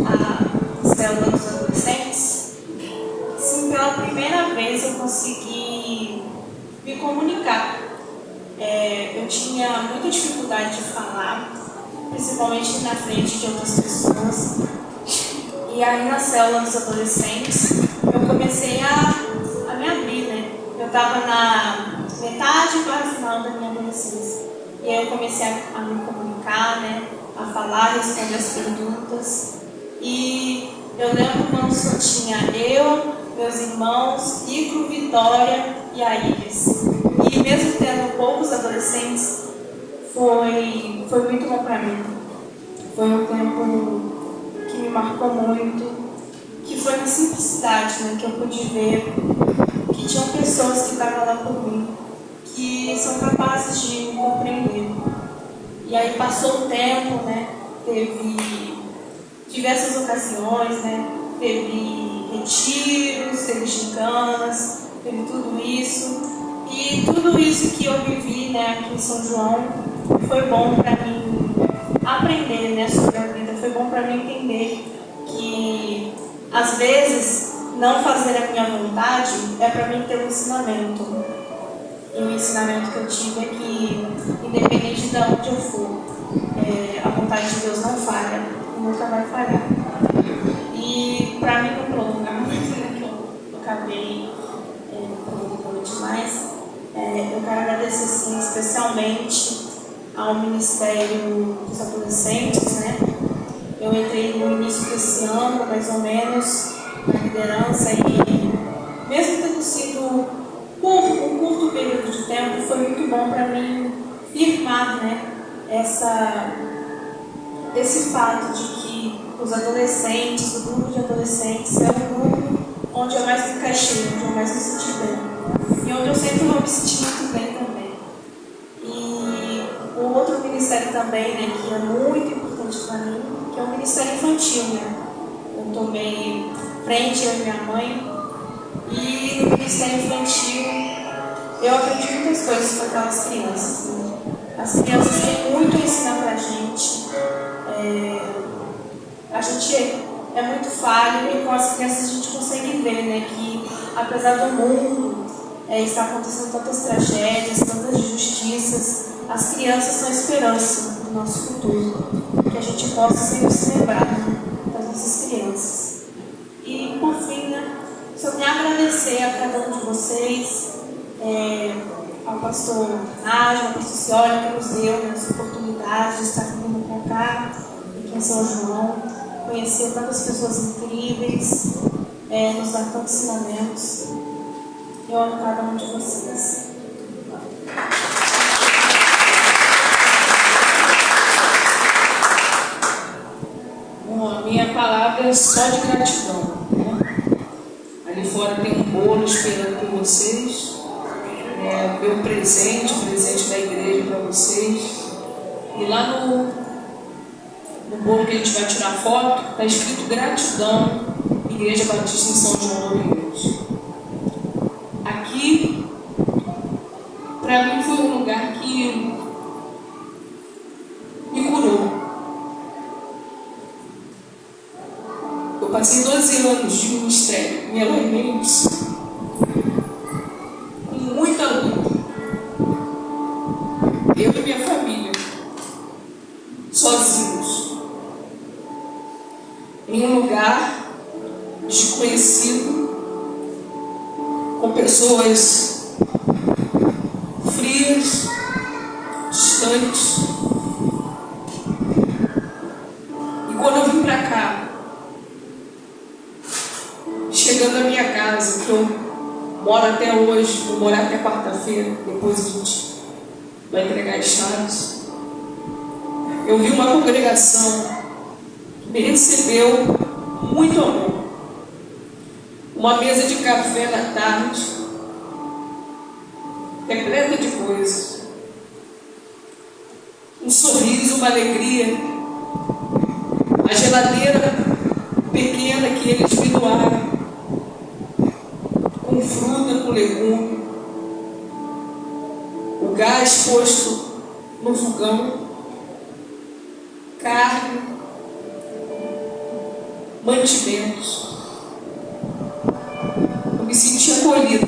[SPEAKER 6] a célula dos adolescentes, sim, pela primeira vez eu consegui me comunicar. Eu tinha muita dificuldade de falar, principalmente na frente de outras pessoas. E aí na célula dos adolescentes eu comecei a me abrir, né? Eu estava na metade para o final da minha adolescência. E aí eu comecei a me comunicar, né? A falar, responder as perguntas. E eu lembro quando só tinha eu, meus irmãos, Ico, Vitória e a Iris. E mesmo tendo poucos adolescentes, foi muito bom para mim. Foi um tempo que me marcou muito, que foi na simplicidade, né, que eu pude ver que tinham pessoas que estavam lá por mim, que são capazes de me compreender. E aí passou o tempo, né, teve diversas ocasiões, né, teve retiros, teve gincanas, teve tudo isso. E tudo isso que eu vivi, né, aqui em São João foi bom para mim aprender, né, sobre a vida. Foi bom para mim entender que, às vezes, não fazer a minha vontade é para mim ter um ensinamento. E o ensinamento que eu tive é que, independente de onde eu for, a vontade de Deus não falha e nunca vai falhar. E, para mim, não prolongar muito, né, que eu acabei prolongando demais, eu quero agradecer, sim, especialmente ao Ministério dos Adolescentes, né? Eu entrei no início desse ano, mais ou menos, na liderança e, mesmo tendo sido um curto período de tempo, foi muito bom para mim firmar, né, esse fato de que os adolescentes, o grupo de adolescentes, é um grupo onde eu mais me encaixei, onde eu mais me senti bem. E onde eu sempre vou me sentir muito bem também. E o outro ministério também, né, que é muito importante para mim, que é o Ministério Infantil, né? Eu tomei frente, eu e minha mãe. E no Ministério Infantil eu aprendi muitas coisas com aquelas crianças, né? As crianças têm muito a ensinar pra gente. A gente é muito falho e com as crianças a gente consegue ver, né, que apesar do mundo está acontecendo tantas tragédias, tantas injustiças, as crianças são a esperança do nosso futuro, que a gente possa sempre se lembrar, né, das nossas crianças. E por fim, né, só me agradecer a cada um de vocês, ao pastor Nájio, ao pastor Cioli, que nos deu essa oportunidade de estar vindo para cá, aqui em São João, conhecer tantas pessoas incríveis, nos dar tantos ensinamentos. Eu amo cada um de vocês.
[SPEAKER 8] Bom, a minha palavra é só de gratidão, né? Ali fora tem um bolo esperando por vocês. Meu presente da igreja para vocês. E lá no bolo que a gente vai tirar foto, está escrito gratidão, Igreja Batista em São João do Rio. Aqui, para mim, foi um lugar que me curou. Eu passei 12 anos de ministério em Elohim Mendes, com muita luta. Eu e minha família, sozinhos, em um lugar desconhecido, com pessoas frias, distantes. E quando eu vim para cá, chegando à minha casa, que eu moro até hoje, vou morar até quarta-feira, depois a gente vai entregar as chaves, eu vi uma congregação que me recebeu muito amor. Uma mesa de café na tarde, repleta de coisas. um sorriso, uma alegria. A geladeira pequena que eles me doaram, com fruta, com legume, o gás posto no fogão, carne, mantimentos. Eu me senti acolhida,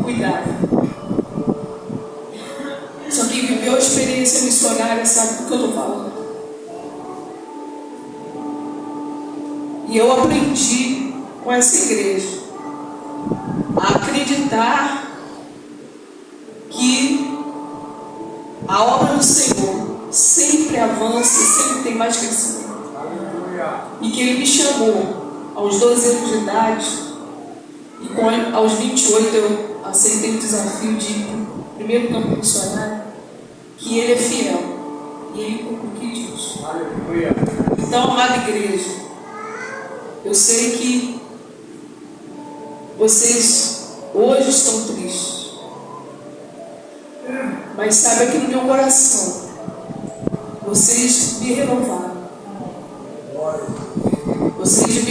[SPEAKER 8] cuidada. Só quem viveu a experiência missionária sabe do que eu estou falando. E eu aprendi com essa igreja a acreditar que a obra do Senhor sempre avança e sempre tem mais crescimento. E que Ele me chamou aos 12 anos de idade, e aos 28 eu aceitei o desafio de ir para o primeiro campo missionário, que Ele é fiel e Ele cumpre o que diz. Então, amada igreja, eu sei que vocês hoje estão tristes, mas sabe aqui no meu coração, vocês me renovaram. Vocês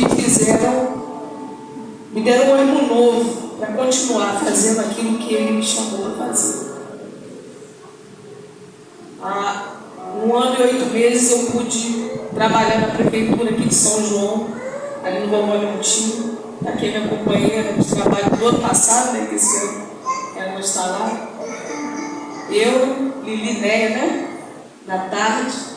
[SPEAKER 8] me deram um ânimo novo para continuar fazendo aquilo que Ele me chamou para fazer. Há 1 ano e 8 meses eu pude trabalhar na prefeitura aqui de São João, ali no Vovó Montinho. Aqui é minha companheira de trabalho do ano passado, né, que esse ano ela não está lá. Eu, Lili Neia, né, na tarde.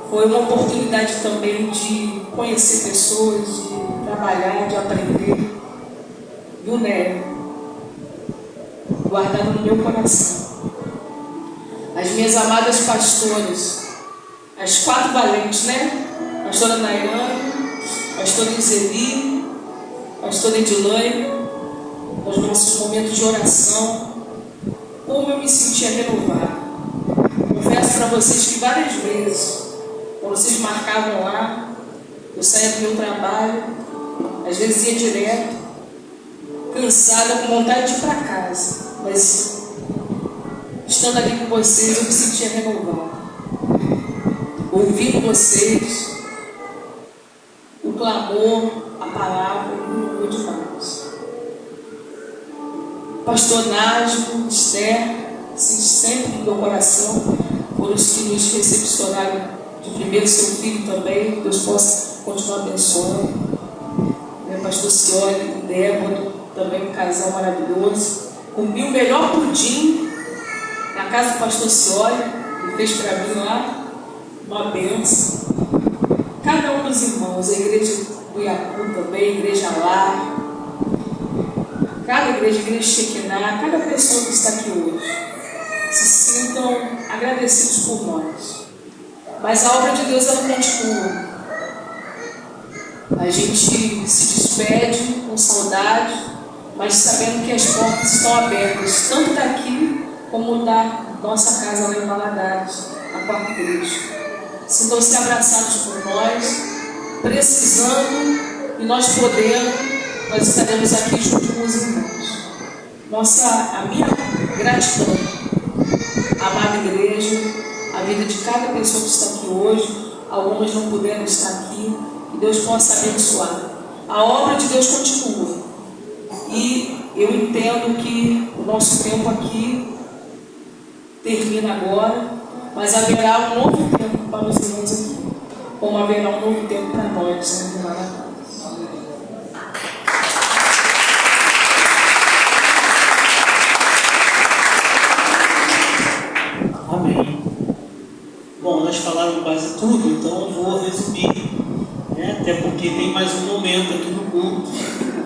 [SPEAKER 8] Foi uma oportunidade também de conhecer pessoas, de trabalhar, de aprender. E o Neia, guardado no meu coração. As minhas amadas pastoras, as 4 valentes, né? Pastora Nayane, pastora Iseli, pastora Edilane, nos nossos momentos de oração, como eu me sentia renovada. Confesso para vocês que várias vezes, quando vocês marcavam lá, eu saía do meu trabalho, às vezes ia direto, cansada, com vontade de ir para casa, mas estando ali com vocês, eu me sentia renovada. Ouvindo vocês, o clamor, a palavra, me mudou demais. Pastor Nájimo, Esther, sempre no meu coração, foram os que nos recepcionaram de primeiro, seu filho também, Deus possa continuar abençoando. Pastor Cioli e Débora, também um casal maravilhoso. Comi o melhor pudim na casa do pastor Cioli, ele fez para mim lá, uma benção. Cada um dos irmãos, a igreja do Iacu também, a igreja lá, cada igreja, a igreja Shekinah, cada pessoa que está aqui hoje, se sintam agradecidos por nós. Mas a obra de Deus, ela continua. A gente se despede com saudade, mas sabendo que as portas estão abertas, tanto daqui como da nossa casa lá em Valadares, a 4 igreja. Sintam-se abraçados por nós, precisando e nós podendo, nós estaremos aqui junto com os irmãos. A minha gratidão, amada igreja, a vida de cada pessoa que está aqui hoje, algumas não puderam estar aqui, que Deus possa abençoar. A obra de Deus continua. E eu entendo que o nosso tempo aqui termina agora, mas haverá um novo tempo para os irmãos aqui, como haverá um novo tempo para nós, né, lá na casa.
[SPEAKER 2] Amém. Bom, nós falamos quase tudo, então eu vou resumir, né? Até porque tem mais um momento aqui no culto,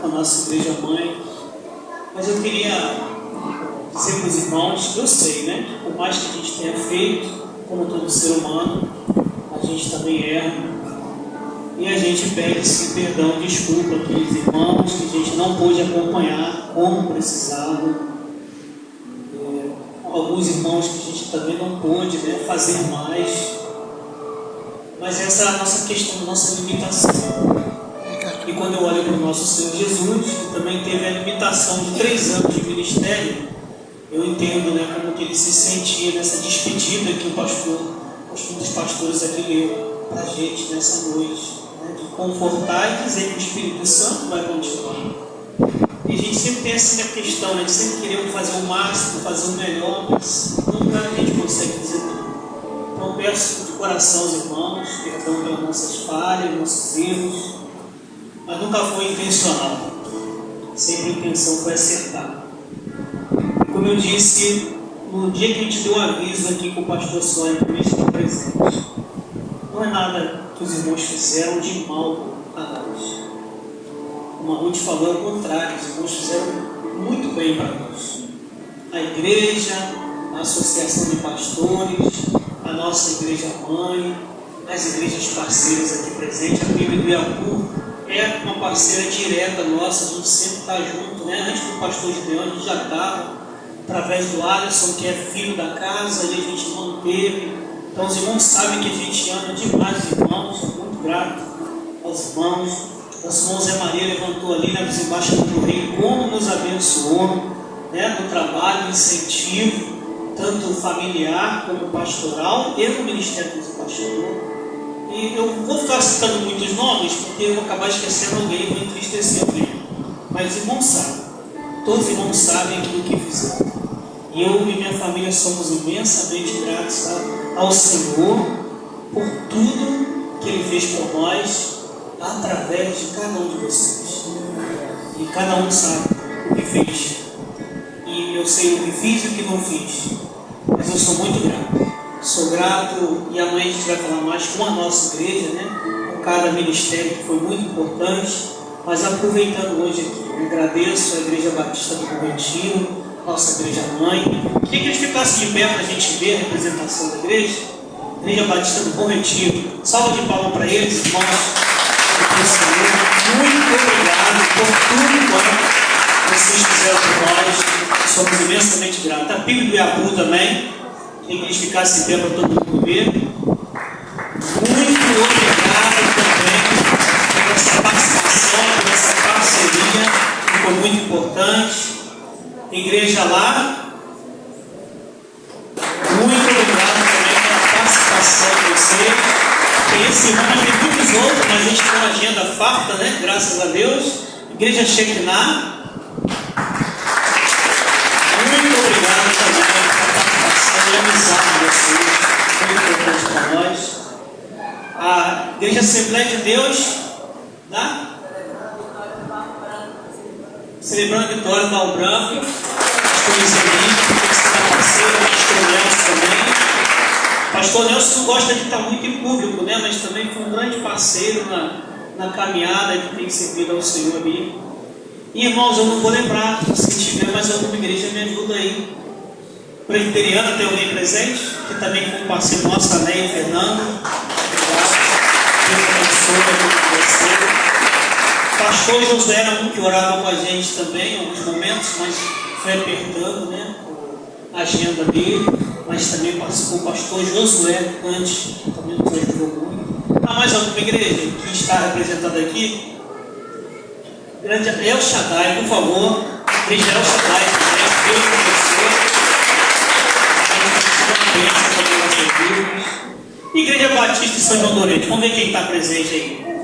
[SPEAKER 2] com a nossa igreja mãe. Mas eu queria dizer para os irmãos que eu sei, né? Que por mais que a gente tenha feito, como todo ser humano, a gente também erra. E a gente pede sim perdão, desculpa a aqueles irmãos que a gente não pôde acompanhar como precisava. Alguns irmãos que a gente também não pôde, né, fazer mais. Mas essa é a nossa questão, a nossa limitação. E quando eu olho para o nosso Senhor Jesus, que também teve a limitação de 3 anos de ministério, eu entendo, né, como que ele se sentia nessa despedida que um dos pastores aqui leu para a gente nessa noite, né, de confortar e dizer que o Espírito Santo vai continuar. E a gente sempre tem essa questão, né, de sempre querer fazer o máximo, fazer o melhor, mas nunca a gente consegue fazer tudo. Então peço de coração aos irmãos, perdão pelas nossas falhas, nossos erros, mas nunca foi intencional. Sempre a intenção foi acertar. Como eu disse, no dia que a gente deu o aviso aqui com o pastor Sônia, também estava presente. Não é nada que os irmãos fizeram de mal a nós. Como a Ruth falou, ao contrário, os irmãos fizeram muito bem para nós. A igreja, a associação de pastores, a nossa igreja mãe, as igrejas parceiras aqui presentes, a Bíblia do Iapu é uma parceira direta nossa, a gente sempre está junto, né? Antes do pastor Gideão, a gente já estava, através do Alisson, que é filho da casa, e a gente manteve. Então os irmãos sabem que a gente ama demais os irmãos, sou muito grato aos irmãos. Nosso irmão Zé Maria levantou ali na desembaixada do Rei como nos abençoou, né? No trabalho, incentivo, tanto familiar como pastoral e no ministério do pastor. E eu vou ficar citando muitos nomes, porque eu vou acabar esquecendo alguém e vou entristecer alguém. Mas os irmãos sabem, todos os irmãos sabem aquilo que fizeram. E eu e minha família somos imensamente gratos ao Senhor por tudo que Ele fez por nós, através de cada um de vocês. E cada um sabe o que fez. E eu sei o que fiz e o que não fiz. Mas eu sou muito grato. Sou grato, e amanhã a gente vai falar mais com a nossa igreja, né? Com cada ministério que foi muito importante. Mas aproveitando hoje aqui, agradeço a Igreja Batista do Bom Retiro, nossa igreja mãe. Queria que eles ficassem de pé para a gente ver a representação da igreja. Igreja Batista do Bom Retiro. Salva de palmas para eles, irmãos. Muito obrigado por tudo quanto vocês fizeram por nós. Somos imensamente gratos. A Bíblia do Iapu também. Queria que eles ficassem de pé para todo mundo ver. Muito obrigado também por essa participação, por essa parceria, que foi muito importante. Igreja lá, muito obrigado também pela participação de vocês. Tem esse ano, tem muitos outros, mas a gente tem uma agenda farta, né? Graças a Deus. Igreja Shekinah, muito obrigado também pela participação e amizade de vocês, muito importante para nós. A Igreja Assembleia de Deus, tá? Celebrando a vitória do Val Branco, pastor Iselino, que está parceiro, pastor Nelson também. Pastor Nelson não gosta de estar muito em público, né? Mas também foi um grande parceiro na caminhada que tem servido ao Senhor ali. E irmãos, eu não vou lembrar, se tiver mais alguma igreja, me ajuda aí. Presbiteriana, tem alguém presente? Que também foi um parceiro nosso, a Neia e Fernando. Deus abençoe. Pastor Josué era um que orava com a gente também em alguns momentos, mas foi apertando, né, a agenda dele. Mas também participou o pastor Josué antes, também nos ajudou muito. Há mais alguma igreja que está representada aqui? Grande El Shaddai, por favor. Igreja El Shaddai também. Deus abençoe. Igreja Batista de São João do Oriente. Vamos ver quem está presente aí. Muito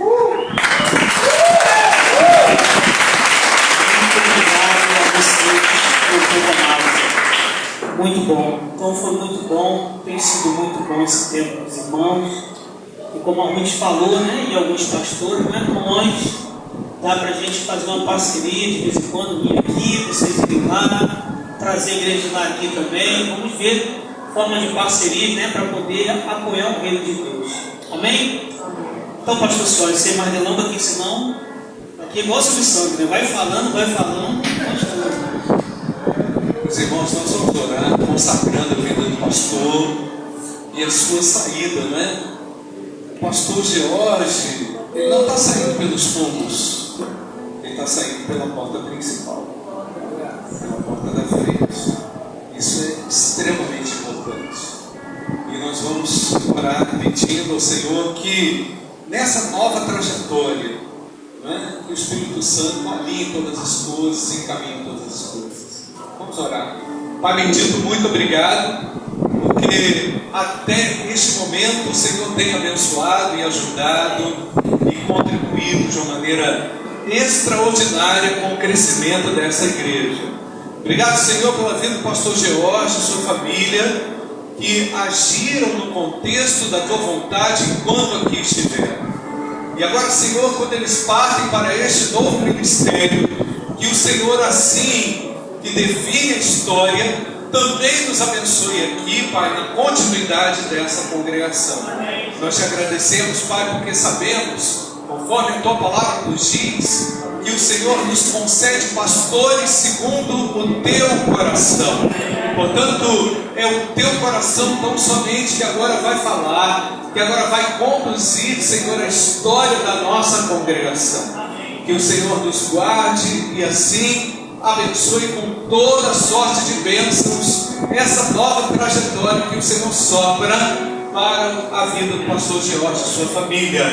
[SPEAKER 2] obrigado a vocês por ter amado. Muito bom. Então foi muito bom. Tem sido muito bom esse tempo com os irmãos. E como a Ruth falou, né? E alguns pastores, não é tão longe. Dá para a gente fazer uma parceria de vez em quando, vir aqui, vocês irem lá, trazer a igreja lá aqui também. Vamos ver forma de parceria, né? Para poder apoiar o reino de Deus. Amém? Então, pastor Sônia, sem mais delongas aqui, senão aqui é igual subsangue, né? Vai falando, pastor.
[SPEAKER 9] Os irmãos, nós vamos orar, consagrando a vida do pastor e a sua saída, né? O pastor George, ele não está saindo pelos fundos, ele está saindo pela porta principal, pela porta da frente. Isso é extremamente importante. E nós vamos orar pedindo ao Senhor que nessa nova trajetória, né, que o Espírito Santo alinhe todas as coisas, encaminhe todas as coisas. Vamos orar. Pai bendito, muito obrigado, porque até este momento o Senhor tem abençoado e ajudado e contribuído de uma maneira extraordinária com o crescimento dessa igreja. Obrigado, Senhor, pela vida do pastor George e sua família, que agiram no contexto da tua vontade enquanto aqui estiveram. E agora, Senhor, quando eles partem para este novo ministério, que o Senhor, assim que define a história, também nos abençoe aqui, Pai, na continuidade dessa congregação. Nós te agradecemos, Pai, porque sabemos, conforme a tua palavra nos diz, que o Senhor nos concede pastores segundo o teu coração. Portanto, é o teu coração tão somente que agora vai falar, que agora vai conduzir, Senhor, a história da nossa congregação. Que o Senhor nos guarde e assim abençoe com toda sorte de bênçãos essa nova trajetória que o Senhor sopra para a vida do pastor George e sua família.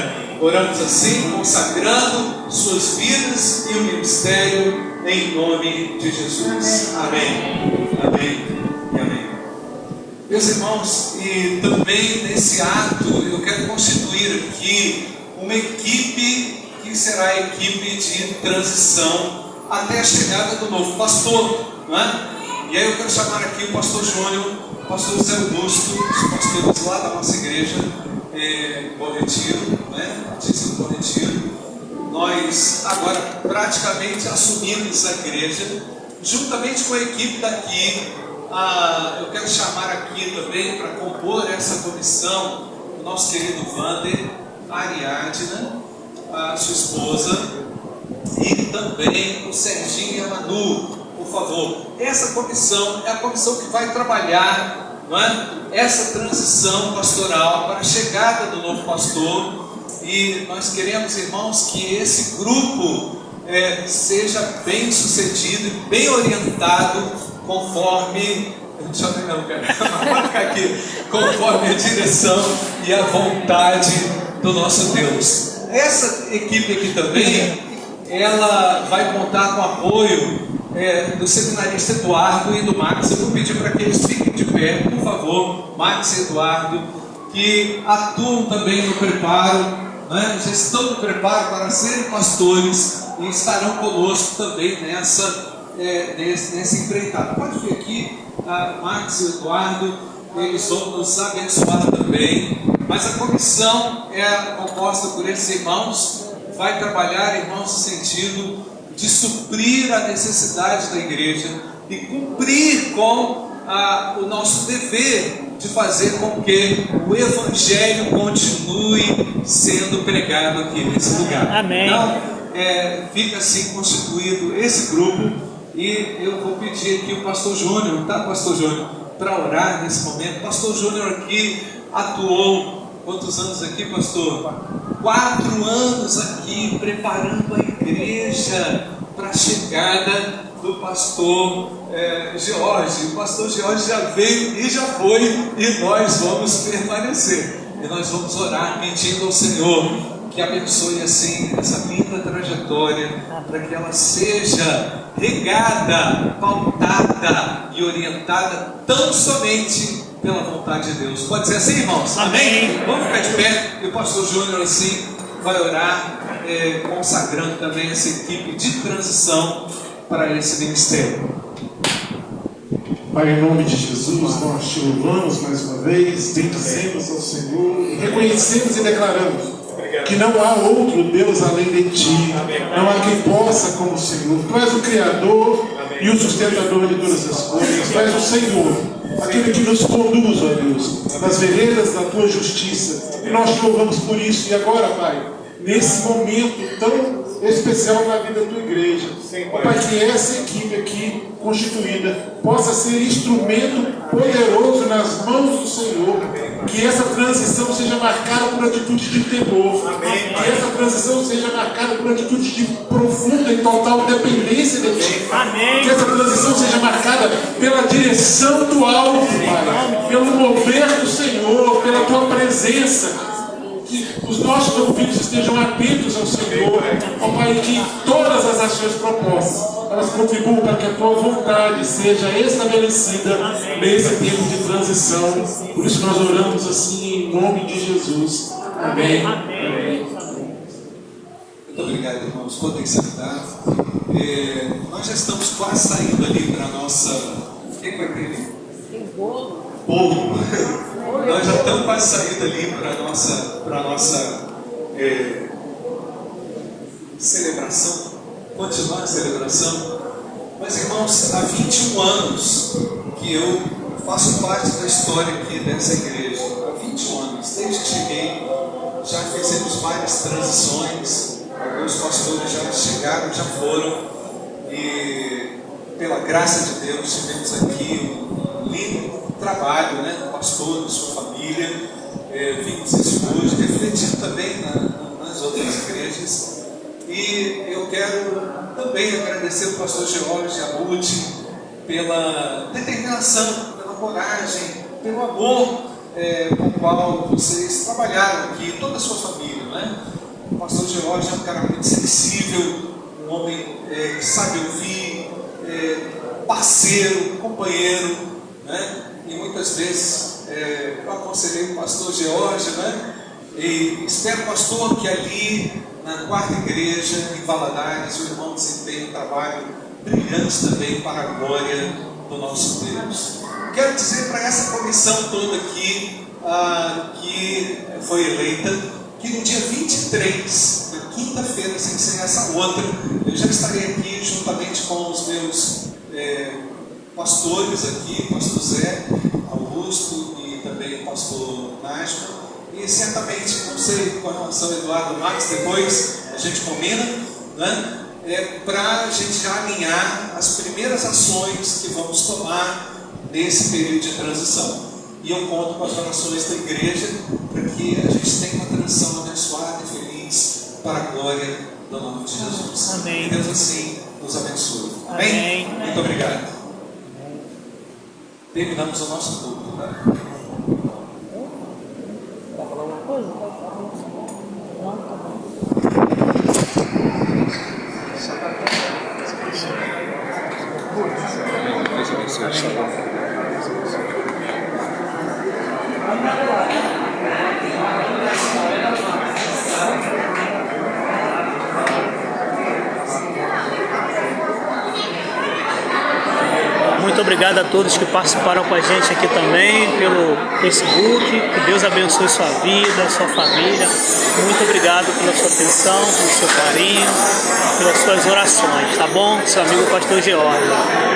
[SPEAKER 9] Oramos assim, consagrando suas vidas e o ministério em nome de Jesus. Amém. Amém e amém. Meus irmãos, e também nesse ato eu quero constituir aqui uma equipe que será a equipe de transição até a chegada do novo pastor, não é? E aí eu quero chamar aqui o pastor Júnior, o pastor José Augusto, os pastores lá da nossa igreja, Bom Retiro, né? Batista do Bom Retiro. Nós agora praticamente assumimos a igreja, juntamente com a equipe daqui. Eu quero chamar aqui também para compor essa comissão o nosso querido Wander, a Ariadna, a sua esposa, e também o Serginho e a Manu, por favor. Essa comissão é a comissão que vai trabalhar, não é? Essa transição pastoral para a chegada do novo pastor. E nós queremos, irmãos, que esse grupo seja bem sucedido e bem orientado conforme, conforme a direção e a vontade do nosso Deus. Essa equipe aqui também, ela vai contar com o apoio do seminarista Eduardo e do Max. Eu vou pedir para que eles fiquem de pé, por favor, Max e Eduardo, que atuam também no preparo, né? Já estão no preparo para serem pastores e estarão conosco também nessa empreitada. Pode vir aqui, Max e Eduardo, eles vão nos abençoar também. Mas a comissão é composta por esses irmãos, vai trabalhar, irmãos, no sentido de suprir a necessidade da igreja e cumprir com o nosso dever de fazer com que o Evangelho continue sendo pregado aqui nesse lugar.
[SPEAKER 2] Amém.
[SPEAKER 9] Então, fica assim constituído esse grupo e eu vou pedir aqui o pastor Júnior, tá, pastor Júnior, para orar nesse momento. Pastor Júnior aqui atuou, quantos anos aqui, pastor? 4 anos aqui, preparando a igreja para a chegada do pastor George. O pastor George já veio e já foi, e nós vamos permanecer. E nós vamos orar pedindo ao Senhor que abençoe assim essa linda trajetória, para que ela seja regada, pautada e orientada tão somente pela vontade de Deus. Pode ser assim, irmãos? Amém? Vamos ficar de pé e o pastor Júnior assim vai orar, consagrando também essa equipe de transição para esse ministério.
[SPEAKER 10] Pai, em nome de Jesus, nós te louvamos mais uma vez, bendizemos ao Senhor e reconhecemos e declaramos que não há outro Deus além de ti. Não há quem possa como o Senhor. Tu és o Criador e o sustentador de todas as coisas. Tu és o Senhor, aquele que nos conduz, ó Deus, nas veredas da tua justiça. E nós te louvamos por isso. E agora, Pai, nesse momento tão especial na vida da tua igreja, ó Pai, que essa equipe aqui constituída possa ser instrumento poderoso nas mãos do Senhor. Que essa transição seja marcada por atitude de temor. Amém. Que essa transição seja marcada por atitude de profunda e total dependência de Ti. Amém. Que essa transição seja marcada pela direção do alto, Pai, pelo mover do Senhor, pela Tua presença. Que os nossos ouvidos estejam atentos ao Senhor, ó Pai, que todas as ações propostas elas contribuam para que a tua vontade seja estabelecida nesse tempo de transição. Por isso nós oramos assim em nome de Jesus. Amém.
[SPEAKER 9] Muito obrigado, irmãos. Podem sentar. Nós já estamos quase saindo ali para a nossa... O que vai ter ali? Bolo. Nós já estamos quase saindo ali para a nossa celebração. Continuar a celebração. Mas, irmãos, há 21 anos que eu faço parte da história aqui dessa igreja. Há 21 anos, desde que cheguei, já fizemos várias transições. Alguns pastores já chegaram, já foram. E, pela graça de Deus, tivemos aqui um lindo trabalho, né? O pastor e sua família. Vimos isso hoje, refletindo também nas outras igrejas. E eu quero também agradecer ao pastor George e a Ruth pela determinação, pela coragem, pelo amor com o qual vocês trabalharam aqui, toda a sua família, né? O pastor George é um cara muito sensível, um homem que sabe ouvir, parceiro, companheiro, né? E muitas vezes eu aconselhei o pastor George, né? E espero, pastor, que ali na quarta igreja em Valadares o irmão desempenhe um trabalho brilhante também para a glória do nosso Deus. Quero dizer para essa comissão toda aqui que foi eleita, que no dia 23, na quinta-feira, sem ser essa outra, eu já estarei aqui juntamente com os meus pastores aqui, pastor Zé Augusto e também o pastor Nájio. E certamente, não sei com relação ao Eduardo Marques, depois a gente combina, né? Para a gente já alinhar as primeiras ações que vamos tomar nesse período de transição. E eu conto com as orações da igreja para que a gente tenha uma transição abençoada e feliz para a glória do nome de Jesus.
[SPEAKER 2] Amém.
[SPEAKER 9] Que Deus assim nos abençoe. Amém?
[SPEAKER 2] Amém.
[SPEAKER 9] Muito obrigado. Terminamos o nosso culto, tá?
[SPEAKER 2] Muito obrigado a todos que participaram com a gente aqui também pelo Facebook. Que Deus abençoe sua vida, sua família. Muito obrigado pela sua atenção, pelo seu carinho, pelas suas orações, tá bom? Seu amigo pastor George.